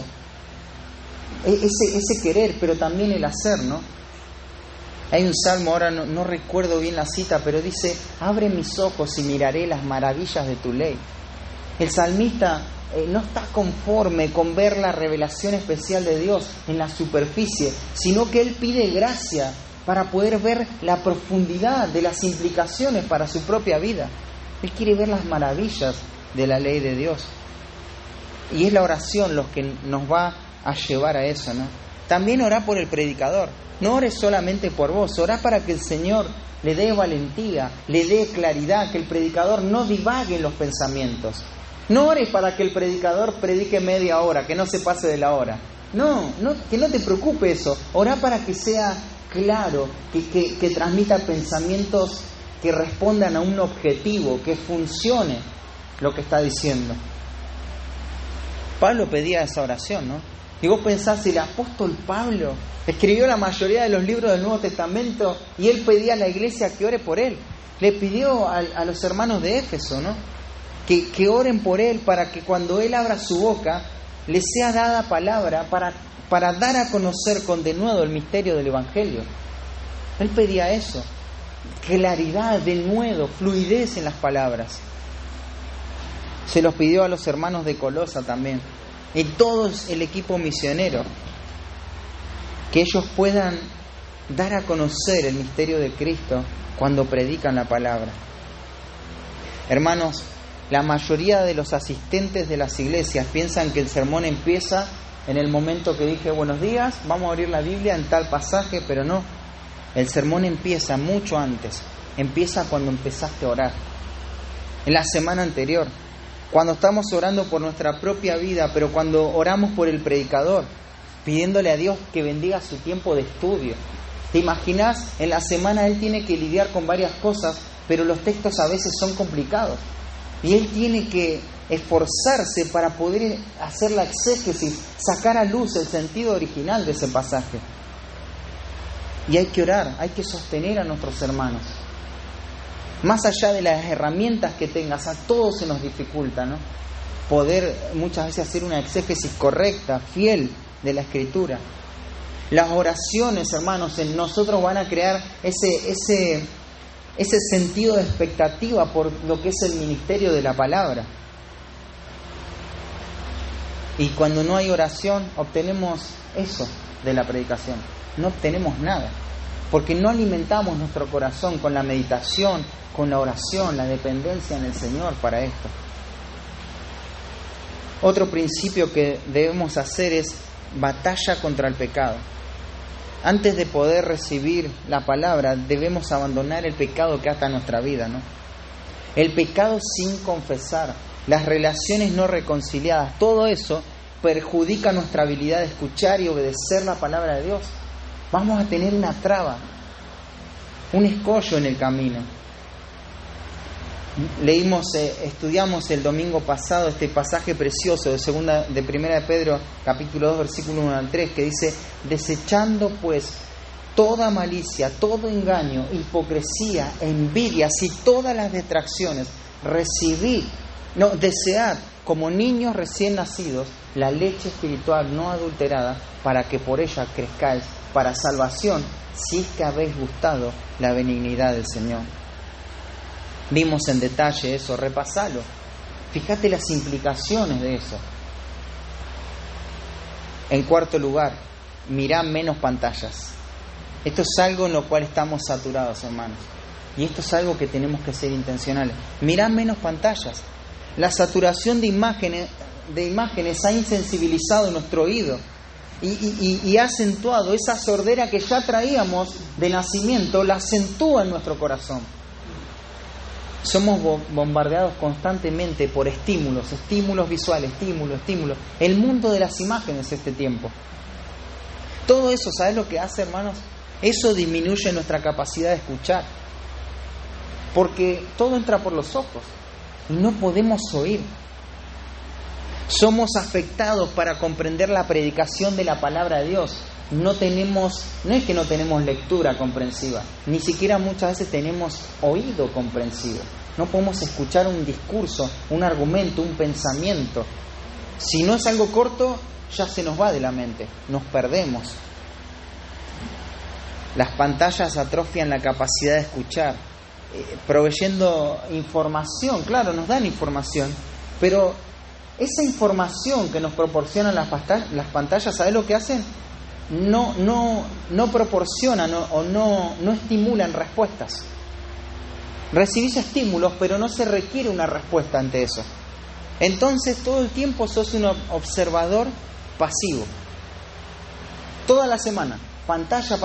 ese querer, pero también el hacer, ¿no? Hay un salmo, ahora no recuerdo bien la cita, pero dice: abre mis ojos y miraré las maravillas de tu ley. El salmista no está conforme con ver la revelación especial de Dios en la superficie, sino que él pide gracia para poder ver la profundidad de las implicaciones para su propia vida. Él quiere ver las maravillas de la ley de Dios. Y es la oración lo que nos va a llevar a eso, ¿no? También orá por el predicador. No ores solamente por vos, orá para que el Señor le dé valentía, le dé claridad, que el predicador no divague en los pensamientos. No ores para que el predicador predique media hora, que no se pase de la hora. No, que no te preocupe eso. Orá para que sea claro, que transmita pensamientos que respondan a un objetivo, que funcione lo que está diciendo. Pablo pedía esa oración, ¿no? Y vos pensás, el apóstol Pablo escribió la mayoría de los libros del Nuevo Testamento y él pedía a la iglesia que ore por él. Le pidió a los hermanos de Éfeso, ¿no? Que oren por él para que cuando él abra su boca le sea dada palabra para dar a conocer con denuedo el misterio del Evangelio. Él pedía eso, claridad, denuedo, fluidez en las palabras. Se los pidió a los hermanos de Colosa también, y todo el equipo misionero, que ellos puedan dar a conocer el misterio de Cristo cuando predican la palabra. Hermanos, la mayoría de los asistentes de las iglesias piensan que el sermón empieza en el momento que dije buenos días, vamos a abrir la Biblia en tal pasaje, pero no. El sermón empieza mucho antes, empieza cuando empezaste a orar. En la semana anterior, Cuando estamos orando por nuestra propia vida, pero cuando oramos por el predicador, pidiéndole a Dios que bendiga su tiempo de estudio. ¿Te imaginas? En la semana él tiene que lidiar con varias cosas, pero los textos a veces son complicados. Y él tiene que esforzarse para poder hacer la exégesis, sacar a luz el sentido original de ese pasaje. Y hay que orar, hay que sostener a nuestros hermanos. Más allá de las herramientas que tengas, a todos se nos dificulta, ¿no? Poder muchas veces hacer una exégesis correcta, fiel de la Escritura. Las oraciones, hermanos, en nosotros van a crear ese sentido de expectativa por lo que es el ministerio de la palabra. Y cuando no hay oración, obtenemos eso de la predicación. No obtenemos nada, porque no alimentamos nuestro corazón con la meditación, con la oración, la dependencia en el Señor para esto. Otro principio que debemos hacer es batalla contra el pecado. Antes de poder recibir la palabra, debemos abandonar el pecado que ata nuestra vida, ¿no? El pecado sin confesar, las relaciones no reconciliadas, todo eso perjudica nuestra habilidad de escuchar y obedecer la palabra de Dios. Vamos a tener una traba, un escollo en el camino. Estudiamos el domingo pasado este pasaje precioso de 1 de Pedro, capítulo 2, versículo 1 al 3, que dice: desechando pues toda malicia, todo engaño, hipocresía, envidias y todas las distracciones, desead como niños recién nacidos la leche espiritual no adulterada, para que por ella crezcáis para salvación, si es que habéis gustado la benignidad del Señor. Vimos en detalle eso, repasalo. Fíjate las implicaciones de eso. En cuarto lugar, mirá menos pantallas. Esto es algo en lo cual estamos saturados, hermanos. Y esto es algo que tenemos que ser intencionales. Mirá menos pantallas. La saturación de imágenes ha insensibilizado nuestro oído y ha acentuado esa sordera que ya traíamos de nacimiento, la acentúa en nuestro corazón. Somos bombardeados constantemente por estímulos visuales, estímulos. El mundo de las imágenes este tiempo. Todo eso, ¿sabes lo que hace, hermanos? Eso disminuye nuestra capacidad de escuchar. Porque todo entra por los ojos y no podemos oír. Somos afectados para comprender la predicación de la palabra de Dios. No es que no tenemos lectura comprensiva, ni siquiera muchas veces tenemos oído comprensivo. No podemos escuchar un discurso, un argumento, un pensamiento. Si no es algo corto, ya se nos va de la mente, nos perdemos. Las pantallas atrofian la capacidad de escuchar, proveyendo información. Claro, nos dan información, pero esa información que nos proporcionan las pantallas, ¿sabes lo que hacen? No proporcionan o no estimulan respuestas. Recibís estímulos, pero no se requiere una respuesta ante eso. Entonces todo el tiempo sos un observador pasivo. Toda la semana, pantalla,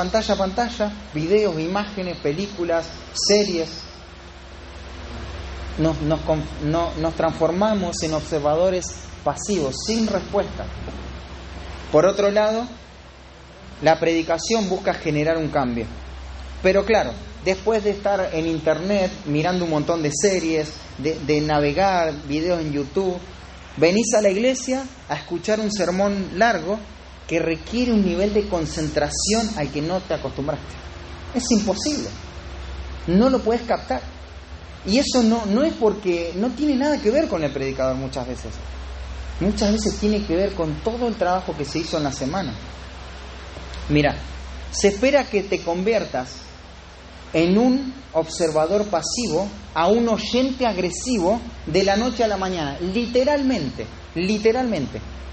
videos, imágenes, películas, series. Nos transformamos en observadores pasivos, sin respuesta. Por otro lado, la predicación busca generar un cambio. Pero claro, después de estar en internet mirando un montón de series, de navegar videos en YouTube, venís a la iglesia a escuchar un sermón largo que requiere un nivel de concentración al que no te acostumbraste. Es imposible. No lo puedes captar. Y eso no es porque no tiene nada que ver con el predicador muchas veces. Muchas veces tiene que ver con todo el trabajo que se hizo en la semana. Mira, se espera que te conviertas en un observador pasivo a un oyente agresivo de la noche a la mañana. Literalmente.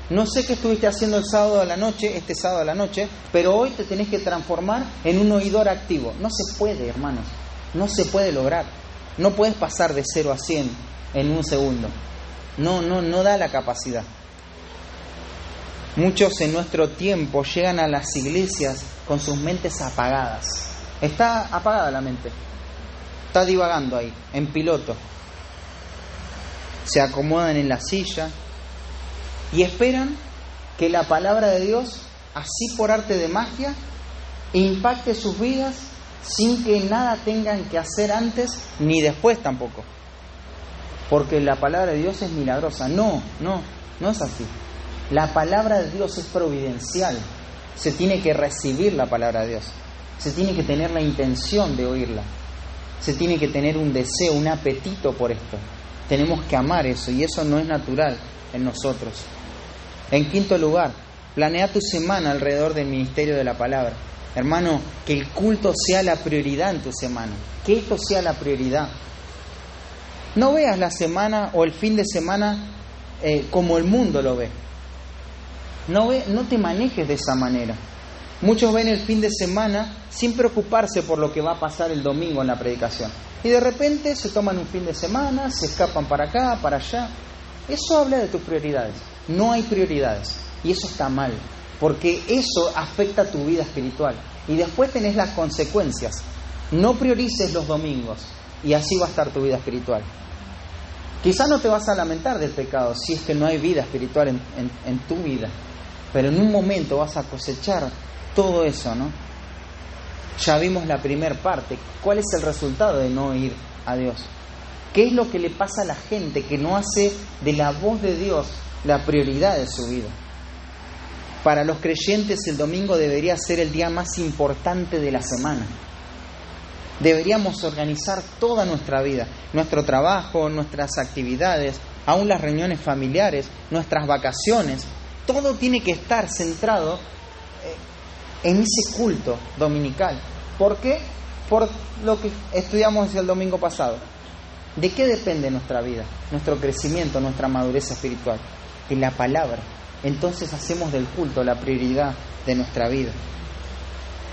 No sé qué estuviste haciendo este sábado a la noche, pero hoy te tenés que transformar en un oidor activo. No se puede, hermanos. No se puede lograr. No puedes pasar de 0 a 100 en un segundo. No da la capacidad. Muchos en nuestro tiempo llegan a las iglesias con sus mentes apagadas. Está apagada la mente. Está divagando ahí, en piloto. se acomodan en la silla y esperan que la palabra de Dios, así por arte de magia, impacte sus vidas sin que nada tengan que hacer antes ni después tampoco. Porque la palabra de Dios es milagrosa. No es así. La palabra de Dios es providencial. Se tiene que recibir la palabra de Dios. Se tiene que tener la intención de oírla. Se tiene que tener un deseo, un apetito por esto. Tenemos que amar eso, y eso no es natural en nosotros. En quinto lugar, planea tu semana alrededor del ministerio de la palabra. Hermano, que el culto sea la prioridad en tu semana. Que esto sea la prioridad. No veas la semana o el fin de semana como el mundo lo ve. No te manejes de esa manera. Muchos ven el fin de semana sin preocuparse por lo que va a pasar el domingo en la predicación. Y de repente se toman un fin de semana, se escapan para acá, para allá. Eso habla de tus prioridades. No hay prioridades. Y eso está mal. Porque eso afecta tu vida espiritual. Y después tenés las consecuencias. No priorices los domingos. Y así va a estar tu vida espiritual. Quizá no te vas a lamentar del pecado si es que no hay vida espiritual en tu vida. Pero en un momento vas a cosechar todo eso, ¿no? Ya vimos la primera parte. ¿Cuál es el resultado de no ir a Dios? ¿Qué es lo que le pasa a la gente que no hace de la voz de Dios la prioridad de su vida? Para los creyentes el domingo debería ser el día más importante de la semana. Deberíamos organizar toda nuestra vida, nuestro trabajo, nuestras actividades, aún las reuniones familiares, nuestras vacaciones. Todo tiene que estar centrado en ese culto dominical. ¿Por qué? Por lo que estudiamos el domingo pasado. ¿De qué depende nuestra vida, nuestro crecimiento, nuestra madurez espiritual? De la palabra. Entonces hacemos del culto la prioridad de nuestra vida.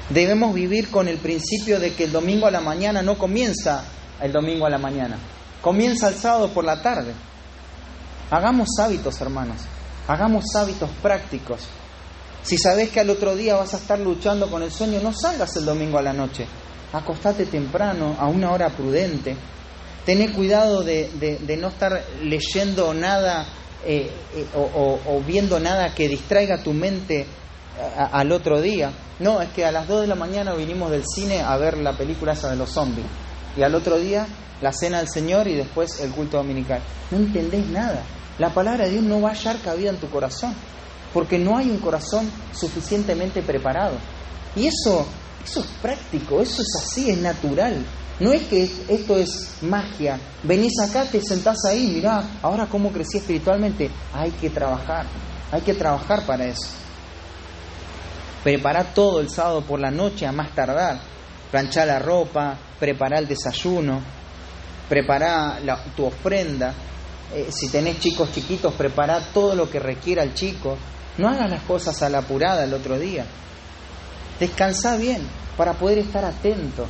Debemos vivir con el principio de que el domingo a la mañana no comienza el domingo a la mañana. Comienza el sábado por la tarde. Hagamos hábitos, hermanos. Hagamos hábitos prácticos. Si sabes que al otro día vas a estar luchando con el sueño, no salgas el domingo a la noche. Acostate temprano, a una hora prudente. Tené cuidado de no estar leyendo nada o viendo nada que distraiga tu mente al otro día. No, es que a las 2 de la mañana vinimos del cine a ver la película esa de los zombies. Y al otro día la cena del Señor y después el culto dominical. No entendés nada. La palabra de Dios no va a hallar cabida en tu corazón. Porque no hay un corazón suficientemente preparado. Y eso es práctico, eso es así, es natural. No es que esto es magia. Venís acá, te sentás ahí, mirá, ahora cómo crecí espiritualmente. Hay que trabajar para eso. Prepará todo el sábado por la noche a más tardar. Planchá la ropa, prepará el desayuno, prepará tu ofrenda. Si tenés chicos chiquitos, prepará todo lo que requiera el chico. No hagas las cosas a la apurada el otro día. Descansá bien para poder estar atento.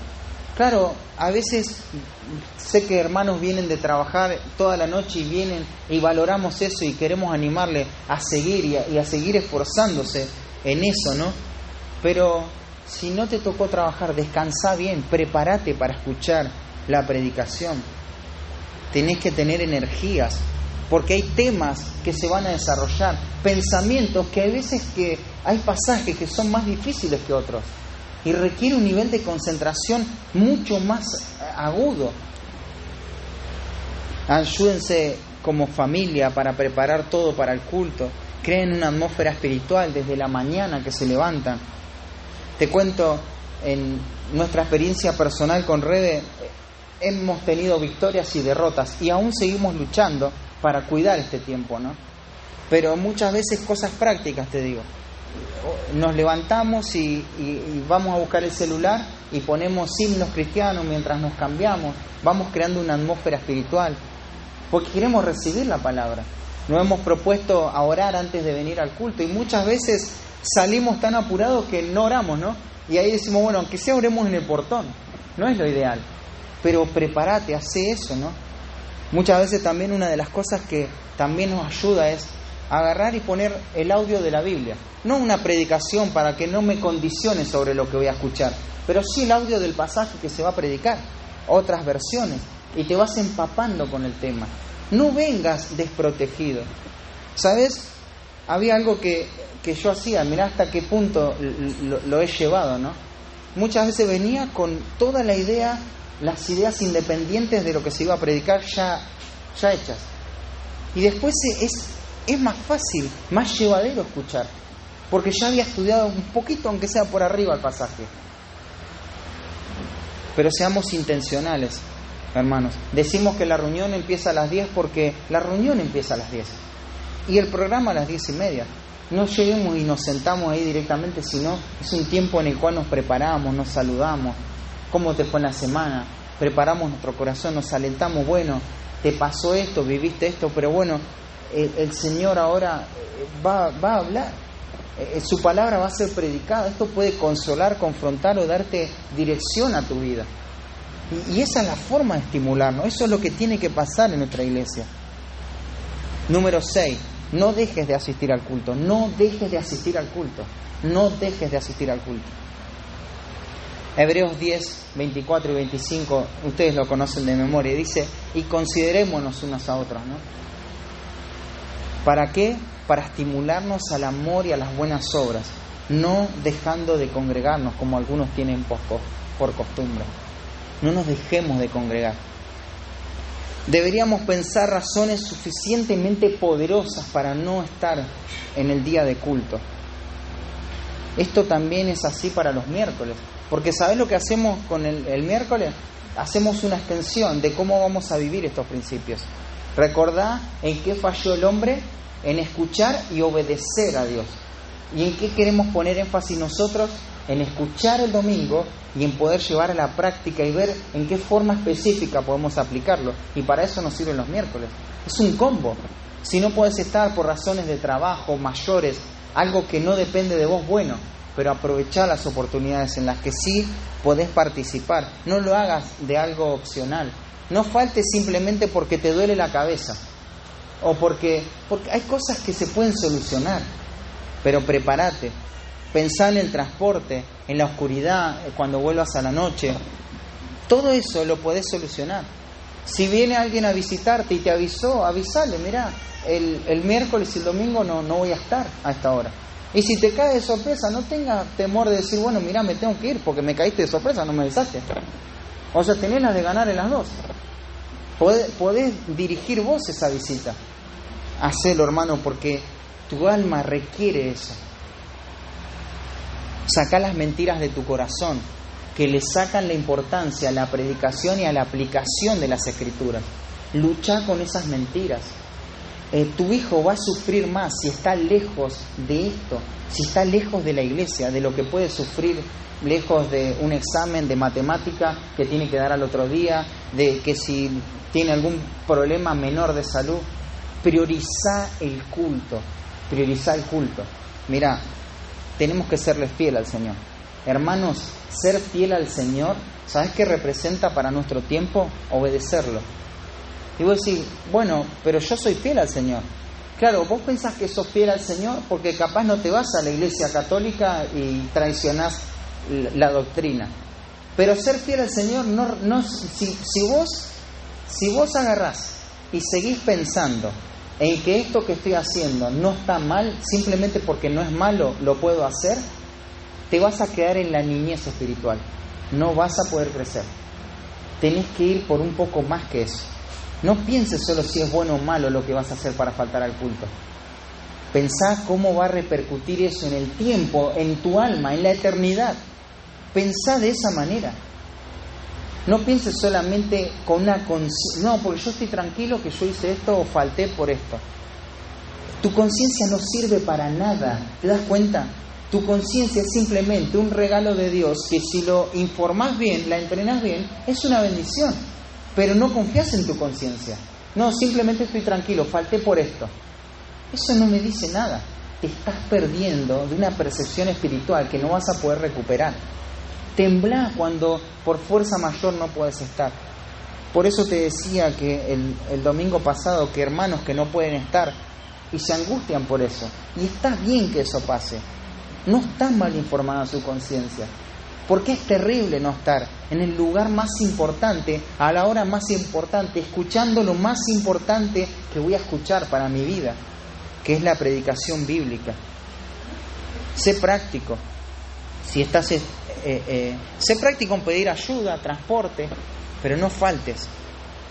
Claro, a veces sé que hermanos vienen de trabajar toda la noche y vienen y valoramos eso y queremos animarle a seguir y a seguir esforzándose en eso, ¿no? Pero si no te tocó trabajar, descansá bien, prepárate para escuchar la predicación. Tenés que tener energías, porque hay temas que se van a desarrollar, pensamientos que hay veces que hay pasajes que son más difíciles que otros y requiere un nivel de concentración mucho más agudo. Ayúdense como familia para preparar todo para el culto. Creen una atmósfera espiritual desde la mañana que se levantan. Te cuento, en nuestra experiencia personal con Rebe, hemos tenido victorias y derrotas y aún seguimos luchando para cuidar este tiempo, ¿no? Pero muchas veces cosas prácticas, te digo. Nos levantamos y vamos a buscar el celular y ponemos himnos cristianos mientras nos cambiamos. Vamos creando una atmósfera espiritual porque queremos recibir la palabra. Nos hemos propuesto a orar antes de venir al culto y muchas veces salimos tan apurados que no oramos, ¿no? Y ahí decimos, bueno, aunque sea oremos en el portón. No es lo ideal, pero prepárate, hace eso, ¿no? Muchas veces también una de las cosas que también nos ayuda es agarrar y poner el audio de la Biblia. No una predicación para que no me condicione sobre lo que voy a escuchar, pero sí el audio del pasaje que se va a predicar, otras versiones, y te vas empapando con el tema. No vengas desprotegido. ¿Sabes? Había algo que yo hacía, mirá hasta qué punto lo he llevado, ¿no? Muchas veces venía con toda la idea, las ideas independientes de lo que se iba a predicar ya hechas. Y después es más fácil, más llevadero escuchar, porque ya había estudiado un poquito, aunque sea por arriba, el pasaje. Pero seamos intencionales, hermanos. Decimos que la reunión empieza a las 10 porque la reunión empieza a las 10. Y el programa a las 10:30. No lleguemos y nos sentamos ahí directamente, sino es un tiempo en el cual nos preparamos, nos saludamos. ¿Cómo te fue en la semana? Preparamos nuestro corazón, nos alentamos. Bueno, te pasó esto, viviste esto, pero bueno, el Señor ahora va a hablar. Su palabra va a ser predicada. Esto puede consolar, confrontar o darte dirección a tu vida. Y esa es la forma de estimularnos. Eso es lo que tiene que pasar en nuestra iglesia. Número 6. No dejes de asistir al culto. No dejes de asistir al culto. No dejes de asistir al culto. Hebreos 10, 24 y 25, ustedes lo conocen de memoria. Dice, y considerémonos unos a otros, ¿no? ¿Para qué? Para estimularnos al amor y a las buenas obras, no dejando de congregarnos como algunos tienen por costumbre. No nos dejemos de congregar. Deberíamos pensar razones suficientemente poderosas para no estar en el día de culto. Esto también es así para los miércoles, porque ¿sabés lo que hacemos con el miércoles? Hacemos una extensión de cómo vamos a vivir estos principios. Recordá en qué falló el hombre, en escuchar y obedecer a Dios. ¿Y en qué queremos poner énfasis nosotros? En escuchar el domingo y en poder llevar a la práctica y ver en qué forma específica podemos aplicarlo. Y para eso nos sirven los miércoles. Es un combo. Si no puedes estar por razones de trabajo mayores, algo que no depende de vos, bueno, pero aprovechá las oportunidades en las que sí podés participar. No lo hagas de algo opcional. No faltes simplemente porque te duele la cabeza o porque hay cosas que se pueden solucionar, pero prepárate. Pensá en el transporte, en la oscuridad, cuando vuelvas a la noche. Todo eso lo podés solucionar. Si viene alguien a visitarte y te avisó, avísale, mirá, el miércoles y el domingo no voy a estar a esta hora. Y si te cae de sorpresa, no tengas temor de decir, bueno, mirá, me tengo que ir porque me caíste de sorpresa, no me avisaste. O sea, tenés las de ganar en las dos. Podés dirigir vos esa visita. Hacelo, hermano, porque tu alma requiere eso. Sacá las mentiras de tu corazón, que le sacan la importancia a la predicación y a la aplicación de las Escrituras. Lucha con esas mentiras. Tu hijo va a sufrir más si está lejos de esto, si está lejos de la iglesia, de lo que puede sufrir lejos de un examen de matemática que tiene que dar al otro día, de que si tiene algún problema menor de salud. Prioriza el culto. Prioriza el culto. Mirá, tenemos que serle fiel al Señor. Hermanos, ser fiel al Señor, ¿sabes qué representa para nuestro tiempo? Obedecerlo. Y vos decís, bueno, pero yo soy fiel al Señor. Claro, vos pensás que sos fiel al Señor porque capaz no te vas a la iglesia católica y traicionás la doctrina. Pero ser fiel al Señor, si vos agarrás y seguís pensando en que esto que estoy haciendo no está mal, simplemente porque no es malo, lo puedo hacer, te vas a quedar en la niñez espiritual. No vas a poder crecer. Tenés que ir por un poco más que eso. No pienses solo si es bueno o malo lo que vas a hacer para faltar al culto. Pensá cómo va a repercutir eso en el tiempo, en tu alma, en la eternidad. Pensá de esa manera. No pienses solamente con una conciencia. No, porque yo estoy tranquilo que yo hice esto o falté por esto. Tu conciencia no sirve para nada. ¿Te das cuenta? Tu conciencia es simplemente un regalo de Dios que si lo informás bien, la entrenás bien, es una bendición. Pero no confías en tu conciencia. No, simplemente estoy tranquilo, falté por esto. Eso no me dice nada. Te estás perdiendo de una percepción espiritual que no vas a poder recuperar. Temblá cuando por fuerza mayor no puedes estar. Por eso te decía que el domingo pasado que hermanos que no pueden estar y se angustian por eso. Y está bien que eso pase. No está mal informada su conciencia. Porque es terrible no estar en el lugar más importante, a la hora más importante, escuchando lo más importante que voy a escuchar para mi vida, que es la predicación bíblica. Sé práctico. Si estás, sé práctico en pedir ayuda, transporte, pero no faltes.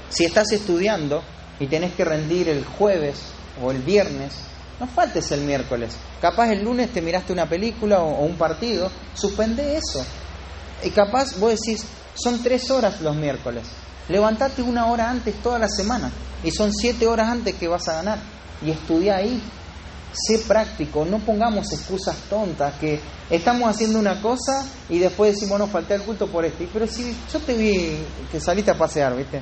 Si estás estudiando y tenés que rendir el jueves o el viernes, no faltes el miércoles. Capaz el lunes te miraste una película o un partido, suspende eso. Y capaz vos decís, son 3 horas los miércoles. Levantate 1 hora antes toda la semana. Y son 7 horas antes que vas a ganar. Y estudia ahí. Sé práctico, no pongamos excusas tontas, que estamos haciendo una cosa y después decimos, no, falté al culto por esto. Pero si yo te vi que saliste a pasear, ¿viste?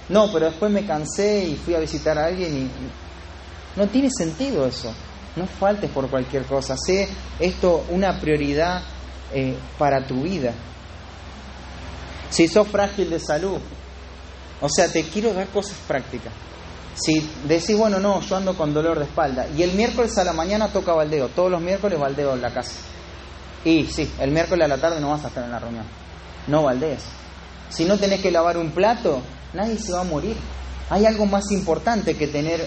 No, pero después me cansé y fui a visitar a alguien y... No tiene sentido eso. No faltes por cualquier cosa. Sé esto una prioridad para tu vida. Si sos frágil de salud, o sea, te quiero dar cosas prácticas. Si decís, bueno, no, yo ando con dolor de espalda y el miércoles a la mañana toca baldeo, todos los miércoles baldeo en la casa. Y sí, el miércoles a la tarde no vas a estar en la reunión. No baldees. Si no tenés que lavar un plato, nadie se va a morir. Hay algo más importante que tener,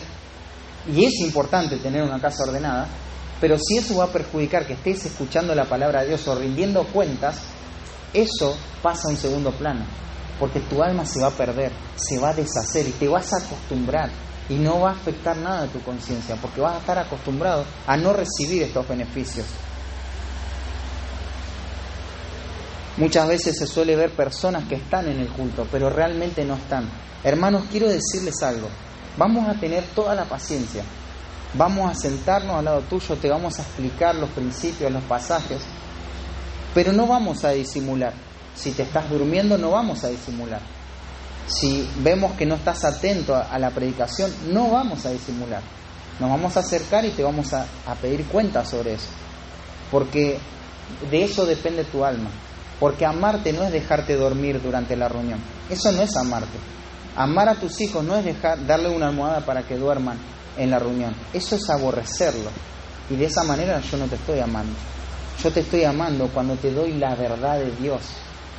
y es importante tener una casa ordenada, pero si eso va a perjudicar que estés escuchando la palabra de Dios o rindiendo cuentas, eso pasa a un segundo plano. Porque tu alma se va a perder, se va a deshacer y te vas a acostumbrar y no va a afectar nada de tu conciencia porque vas a estar acostumbrado a no recibir estos beneficios. Muchas veces se suele ver personas que están en el culto, pero realmente no están. Hermanos, quiero decirles algo. Vamos a tener toda la paciencia. Vamos a sentarnos al lado tuyo, te vamos a explicar los principios, los pasajes, pero no vamos a disimular. Si te estás durmiendo, no vamos a disimular. Si vemos que no estás atento a la predicación, no vamos a disimular. Nos vamos a acercar y te vamos a pedir cuenta sobre eso. Porque de eso depende tu alma. Porque amarte no es dejarte dormir durante la reunión. Eso no es amarte. Amar a tus hijos no es darle una almohada para que duerman en la reunión. Eso es aborrecerlo. Y de esa manera yo no te estoy amando. Yo te estoy amando cuando te doy la verdad de Dios.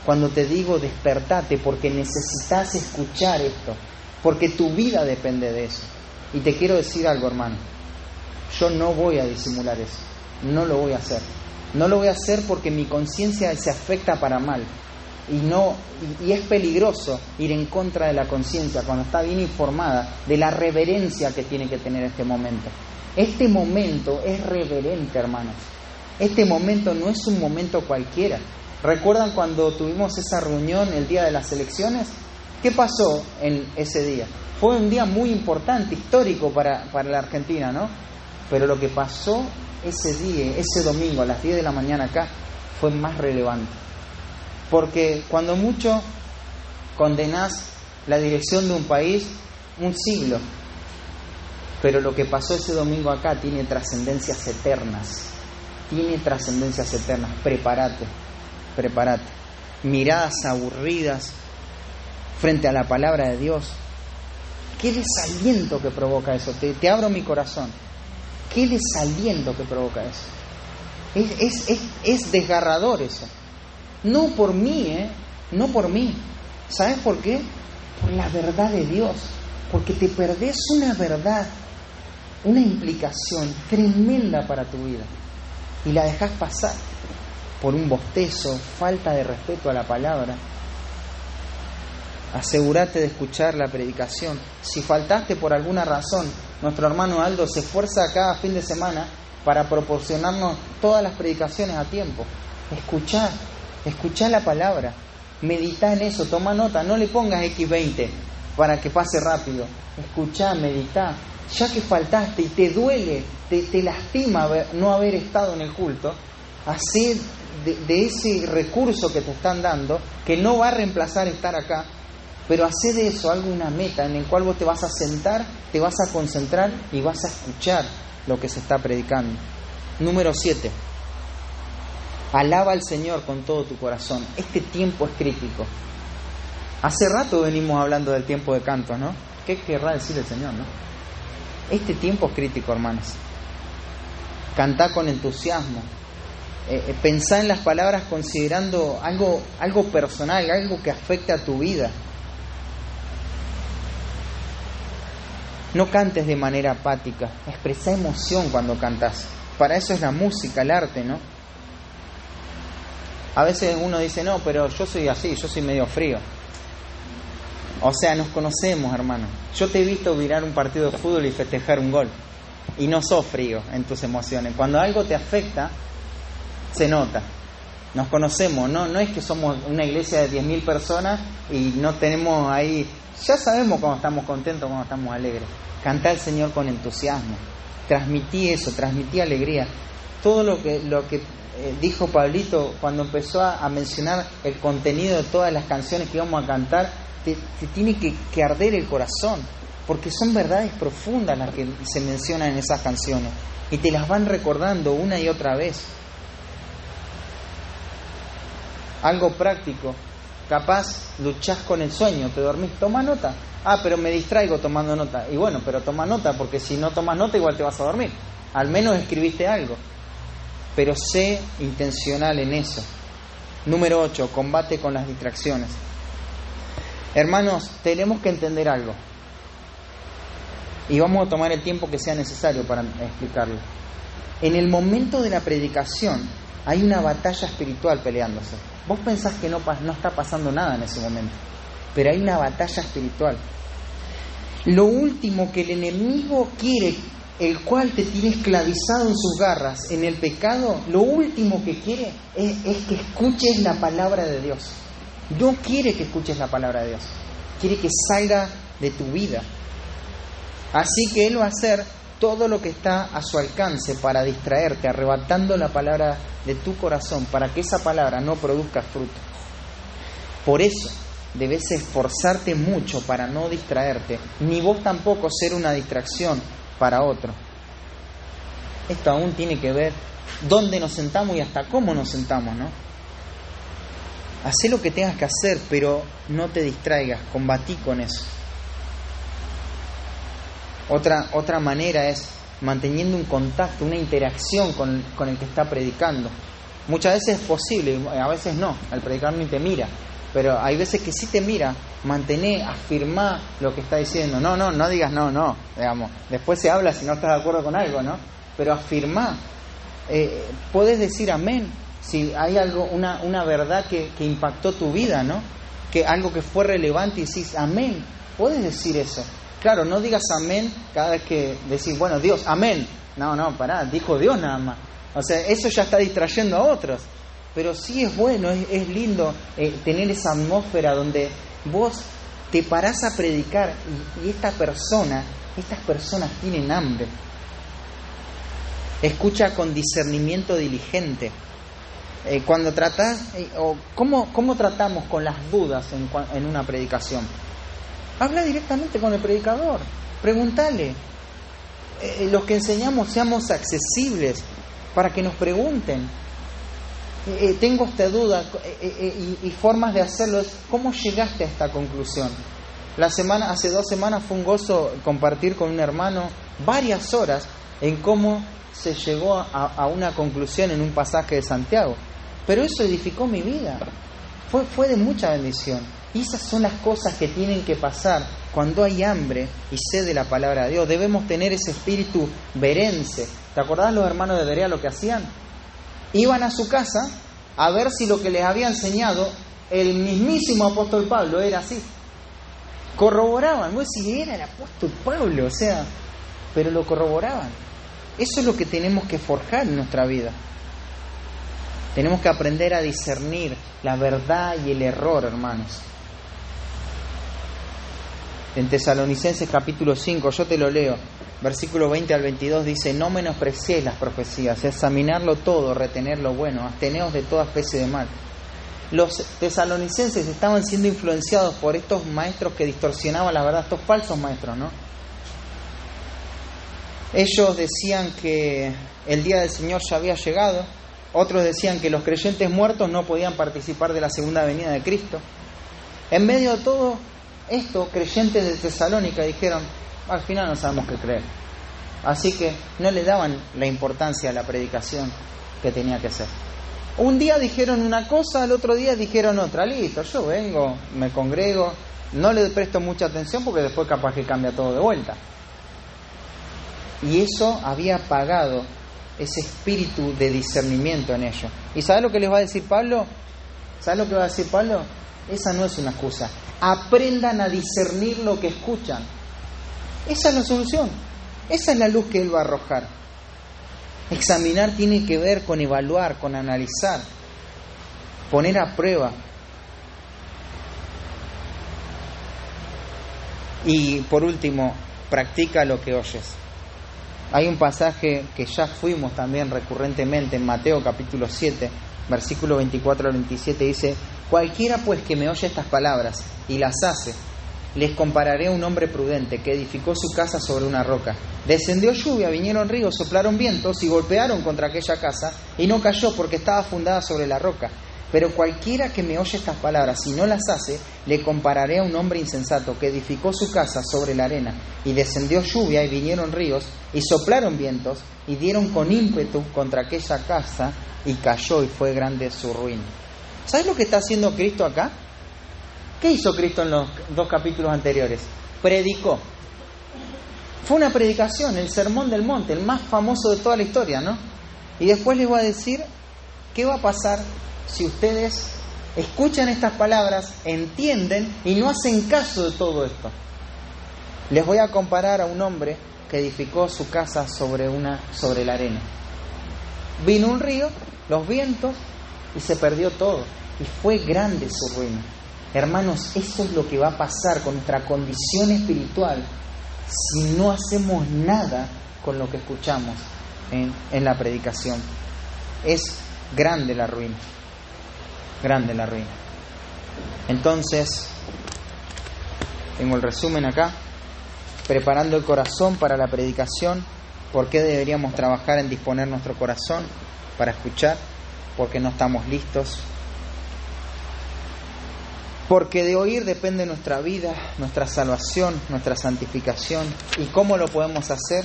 Cuando te digo despertate porque necesitas escuchar esto, porque tu vida depende de eso. Y te quiero decir algo, hermano, yo no voy a disimular eso, no lo voy a hacer. No lo voy a hacer porque mi conciencia se afecta para mal. Y es peligroso ir en contra de la conciencia cuando está bien informada de la reverencia que tiene que tener este momento. Este momento es reverente, hermanos. Este momento no es un momento cualquiera. ¿Recuerdan cuando tuvimos esa reunión el día de las elecciones? ¿Qué pasó en ese día? Fue un día muy importante, histórico para la Argentina, ¿no? Pero lo que pasó ese día, ese domingo a las 10 de la mañana acá, fue más relevante. Porque cuando mucho condenás la dirección de un país, un siglo. Pero lo que pasó ese domingo acá tiene trascendencias eternas. Tiene trascendencias eternas. Prepárate. Miradas aburridas frente a la palabra de Dios. Qué desaliento que provoca eso. Te abro mi corazón. Qué desaliento que provoca eso. Es desgarrador eso. No por mí, no por mí. ¿Sabes por qué? Por la verdad de Dios. Porque te perdés una verdad, una implicación tremenda para tu vida y la dejás pasar por un bostezo, falta de respeto a la palabra. Asegúrate de escuchar la predicación. Si faltaste por alguna razón, nuestro hermano Aldo se esfuerza cada fin de semana para proporcionarnos todas las predicaciones a tiempo. Escuchá la palabra, meditá en eso, toma nota, no le pongas X20 para que pase rápido. Escuchá, meditá. Ya que faltaste y te duele, te lastima no haber estado en el culto, hacé de ese recurso que te están dando, que no va a reemplazar estar acá, pero hacé de eso algo, una meta en el cual vos te vas a sentar, te vas a concentrar y vas a escuchar lo que se está predicando. Número 7. Alaba al Señor con todo tu corazón. Este tiempo es crítico. Hace rato venimos hablando del tiempo de cantos, ¿no? ¿Qué querrá decir el Señor, no? Este tiempo es crítico, hermanos. Cantá con entusiasmo. Pensá en las palabras considerando algo personal, algo que afecte a tu vida. No cantes de manera apática, expresá emoción cuando cantás. Para eso es la música, el arte, ¿no? A veces uno dice, no, pero yo soy así, yo soy medio frío. O sea, nos conocemos, hermano. Yo te he visto mirar un partido de fútbol y festejar un gol. Y no sos frío en tus emociones. Cuando algo te afecta, se nota. Nos conocemos, no es que somos una iglesia de 10.000 personas y no tenemos ahí... Ya sabemos cuando estamos contentos, cuando estamos alegres. Cantá al Señor con entusiasmo. Transmití eso, transmití alegría. Todo lo que dijo Pablito cuando empezó a mencionar el contenido de todas las canciones que íbamos a cantar, te tiene que arder el corazón, porque son verdades profundas las que se mencionan en esas canciones y te las van recordando una y otra vez. Algo práctico, capaz luchás con el sueño, te dormís, toma nota. Pero me distraigo tomando nota. Y bueno, pero toma nota, porque si no tomas nota igual te vas a dormir. Al menos escribiste algo. Pero sé intencional en eso. Número 8, combate con las distracciones. Hermanos, tenemos que entender algo. Y vamos a tomar el tiempo que sea necesario para explicarlo. En el momento de la predicación hay una batalla espiritual peleándose. Vos pensás que no está pasando nada en ese momento, pero hay una batalla espiritual. Lo último que el enemigo quiere, el cual te tiene esclavizado en sus garras, en el pecado, lo último que quiere es que escuches la palabra de Dios. No quiere que escuches la palabra de Dios, quiere que salga de tu vida. Así que Él va a hacer todo lo que está a su alcance para distraerte, arrebatando la palabra de tu corazón, para que esa palabra no produzca fruto. Por eso debes esforzarte mucho para no distraerte, ni vos tampoco ser una distracción para otro. Esto aún tiene que ver dónde nos sentamos y hasta cómo nos sentamos, ¿no? Hacé lo que tengas que hacer, pero no te distraigas, combatí con eso. Otra manera es manteniendo un contacto, una interacción con el que está predicando. Muchas veces es posible, a veces no, el predicador ni te mira, pero hay veces que sí te mira. Mantené, afirmá lo que está diciendo. No digas no, digamos. Después se habla si no estás de acuerdo con algo, ¿no? Pero afirmá. Podés decir amén si hay algo, una verdad que impactó tu vida, ¿no? Que algo que fue relevante y decís amén. Podés decir eso. Claro, no digas amén cada vez que decís, bueno, Dios, amén. No, pará, dijo Dios nada más. O sea, eso ya está distrayendo a otros. Pero sí es bueno, es lindo tener esa atmósfera donde vos te parás a predicar y estas personas tienen hambre. Escucha con discernimiento diligente. Cuando tratás, ¿cómo tratamos con las dudas en una predicación? Habla directamente con el predicador, pregúntale. Los que enseñamos seamos accesibles para que nos pregunten. Tengo esta duda y formas de hacerlo es ¿cómo llegaste a esta conclusión? Hace 2 semanas fue un gozo compartir con un hermano varias horas en cómo se llegó a una conclusión en un pasaje de Santiago. Pero eso edificó mi vida. Fue de mucha bendición. Y esas son las cosas que tienen que pasar cuando hay hambre y sed de la palabra de Dios. Debemos tener ese espíritu berense. ¿Te acordás los hermanos de Berea lo que hacían? Iban a su casa a ver si lo que les había enseñado el mismísimo apóstol Pablo era así. Corroboraban. Vos decís, era el apóstol Pablo, o sea, pero lo corroboraban. Eso es lo que tenemos que forjar en nuestra vida. Tenemos que aprender a discernir la verdad y el error, hermanos. En Tesalonicenses capítulo 5, yo te lo leo, versículo 20 al 22 dice: no menospreciéis las profecías, examinarlo todo, retener lo bueno, absteneos de toda especie de mal. Los tesalonicenses estaban siendo influenciados por estos maestros que distorsionaban la verdad, estos falsos maestros, ¿no? Ellos decían que el día del Señor ya había llegado, otros decían que los creyentes muertos no podían participar de la segunda venida de Cristo. En medio de todo esto, creyentes de Tesalónica dijeron: al final no sabemos qué creer. Así que no le daban la importancia a la predicación. que tenía que ser. Un día dijeron una cosa, al otro día dijeron otra. Listo, yo vengo, me congrego, no le presto mucha atención porque después capaz que cambia todo de vuelta. Y eso había apagado ese espíritu de discernimiento en ellos. ¿Y sabes lo que les va a decir Pablo? ¿Sabes lo que va a decir Pablo? Esa no es una excusa. Aprendan a discernir lo que escuchan. Esa es la solución. Esa es la luz que Él va a arrojar. Examinar tiene que ver con evaluar, con analizar, poner a prueba. Y por último, practica lo que oyes. Hay un pasaje que ya fuimos también recurrentemente en Mateo capítulo 7, versículo 24 al 27, dice: cualquiera pues que me oye estas palabras y las hace, les compararé a un hombre prudente que edificó su casa sobre una roca. Descendió lluvia, vinieron ríos, soplaron vientos y golpearon contra aquella casa, y no cayó porque estaba fundada sobre la roca. Pero cualquiera que me oye estas palabras y no las hace, le compararé a un hombre insensato que edificó su casa sobre la arena. Y descendió lluvia y vinieron ríos y soplaron vientos y dieron con ímpetu contra aquella casa, y cayó y fue grande su ruina. ¿Sabes lo que está haciendo Cristo acá? ¿Qué hizo Cristo en los 2 capítulos anteriores? Predicó. Fue una predicación, el Sermón del Monte, el más famoso de toda la historia, ¿no? Y después les voy a decir qué va a pasar si ustedes escuchan estas palabras, entienden y no hacen caso de todo esto. Les voy a comparar a un hombre que edificó su casa sobre la arena. Vino un río, los vientos, y se perdió todo. Y fue grande su ruina. Hermanos, eso es lo que va a pasar con nuestra condición espiritual si no hacemos nada con lo que escuchamos en la predicación. Es grande la ruina. Grande la ruina. Entonces, tengo el resumen acá. Preparando el corazón para la predicación. ¿Por qué deberíamos trabajar en disponer nuestro corazón para escuchar? Porque no estamos listos. Porque de oír depende nuestra vida, nuestra salvación, nuestra santificación. ¿Y cómo lo podemos hacer?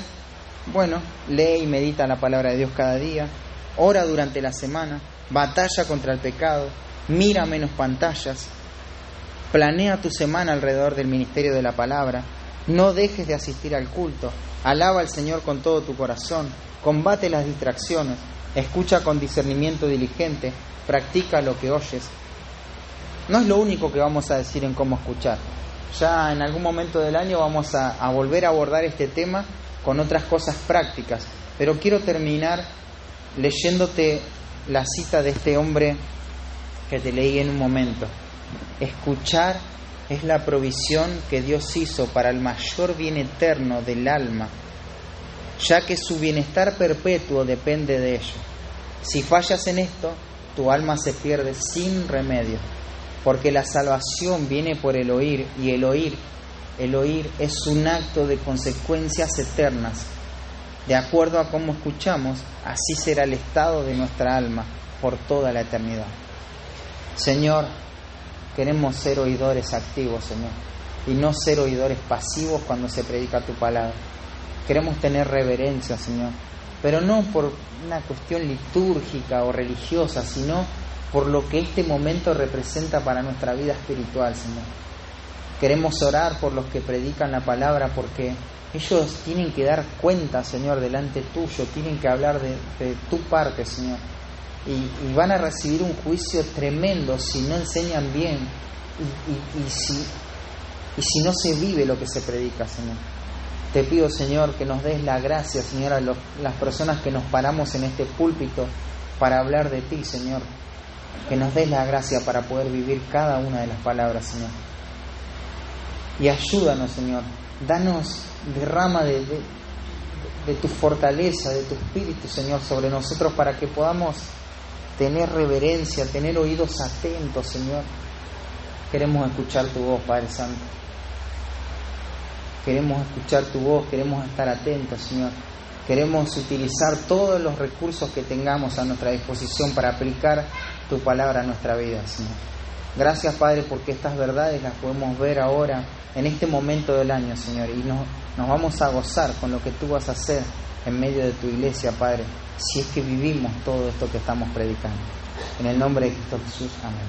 Bueno, lee y medita la palabra de Dios cada día, ora durante la semana, batalla contra el pecado, mira menos pantallas, planea tu semana alrededor del ministerio de la palabra, no dejes de asistir al culto, alaba al Señor con todo tu corazón, combate las distracciones, escucha con discernimiento diligente, practica lo que oyes. No es lo único que vamos a decir en cómo escuchar. Ya en algún momento del año vamos a volver a abordar este tema con otras cosas prácticas. Pero quiero terminar leyéndote la cita de este hombre que te leí en un momento. Escuchar es la provisión que Dios hizo para el mayor bien eterno del alma, ya que su bienestar perpetuo depende de ello. Si fallas en esto, tu alma se pierde sin remedio. Porque la salvación viene por el oír, y el oír es un acto de consecuencias eternas. De acuerdo a cómo escuchamos, así será el estado de nuestra alma por toda la eternidad. Señor, queremos ser oidores activos, Señor, y no ser oidores pasivos cuando se predica tu palabra. Queremos tener reverencia, Señor, pero no por una cuestión litúrgica o religiosa, sino por lo que este momento representa para nuestra vida espiritual, Señor. Queremos orar por los que predican la palabra, porque ellos tienen que dar cuenta, Señor, delante tuyo, tienen que hablar de tu parte, Señor, y van a recibir un juicio tremendo si no enseñan bien y si no se vive lo que se predica, Señor. Te pido, Señor, que nos des la gracia, Señor, a las personas que nos paramos en este púlpito para hablar de ti, Señor. Que nos des la gracia para poder vivir cada una de las palabras, Señor. Y ayúdanos, Señor. Danos, derrama de tu fortaleza, de tu espíritu, Señor, sobre nosotros, para que podamos tener reverencia, tener oídos atentos, Señor. Queremos escuchar tu voz, Padre Santo. Queremos escuchar tu voz, queremos estar atentos, Señor. Queremos utilizar todos los recursos que tengamos a nuestra disposición para aplicar tu palabra a nuestra vida, Señor. Gracias, Padre, porque estas verdades las podemos ver ahora, en este momento del año, Señor, y nos vamos a gozar con lo que tú vas a hacer en medio de tu iglesia, Padre, si es que vivimos todo esto que estamos predicando. En el nombre de Cristo Jesús, amén.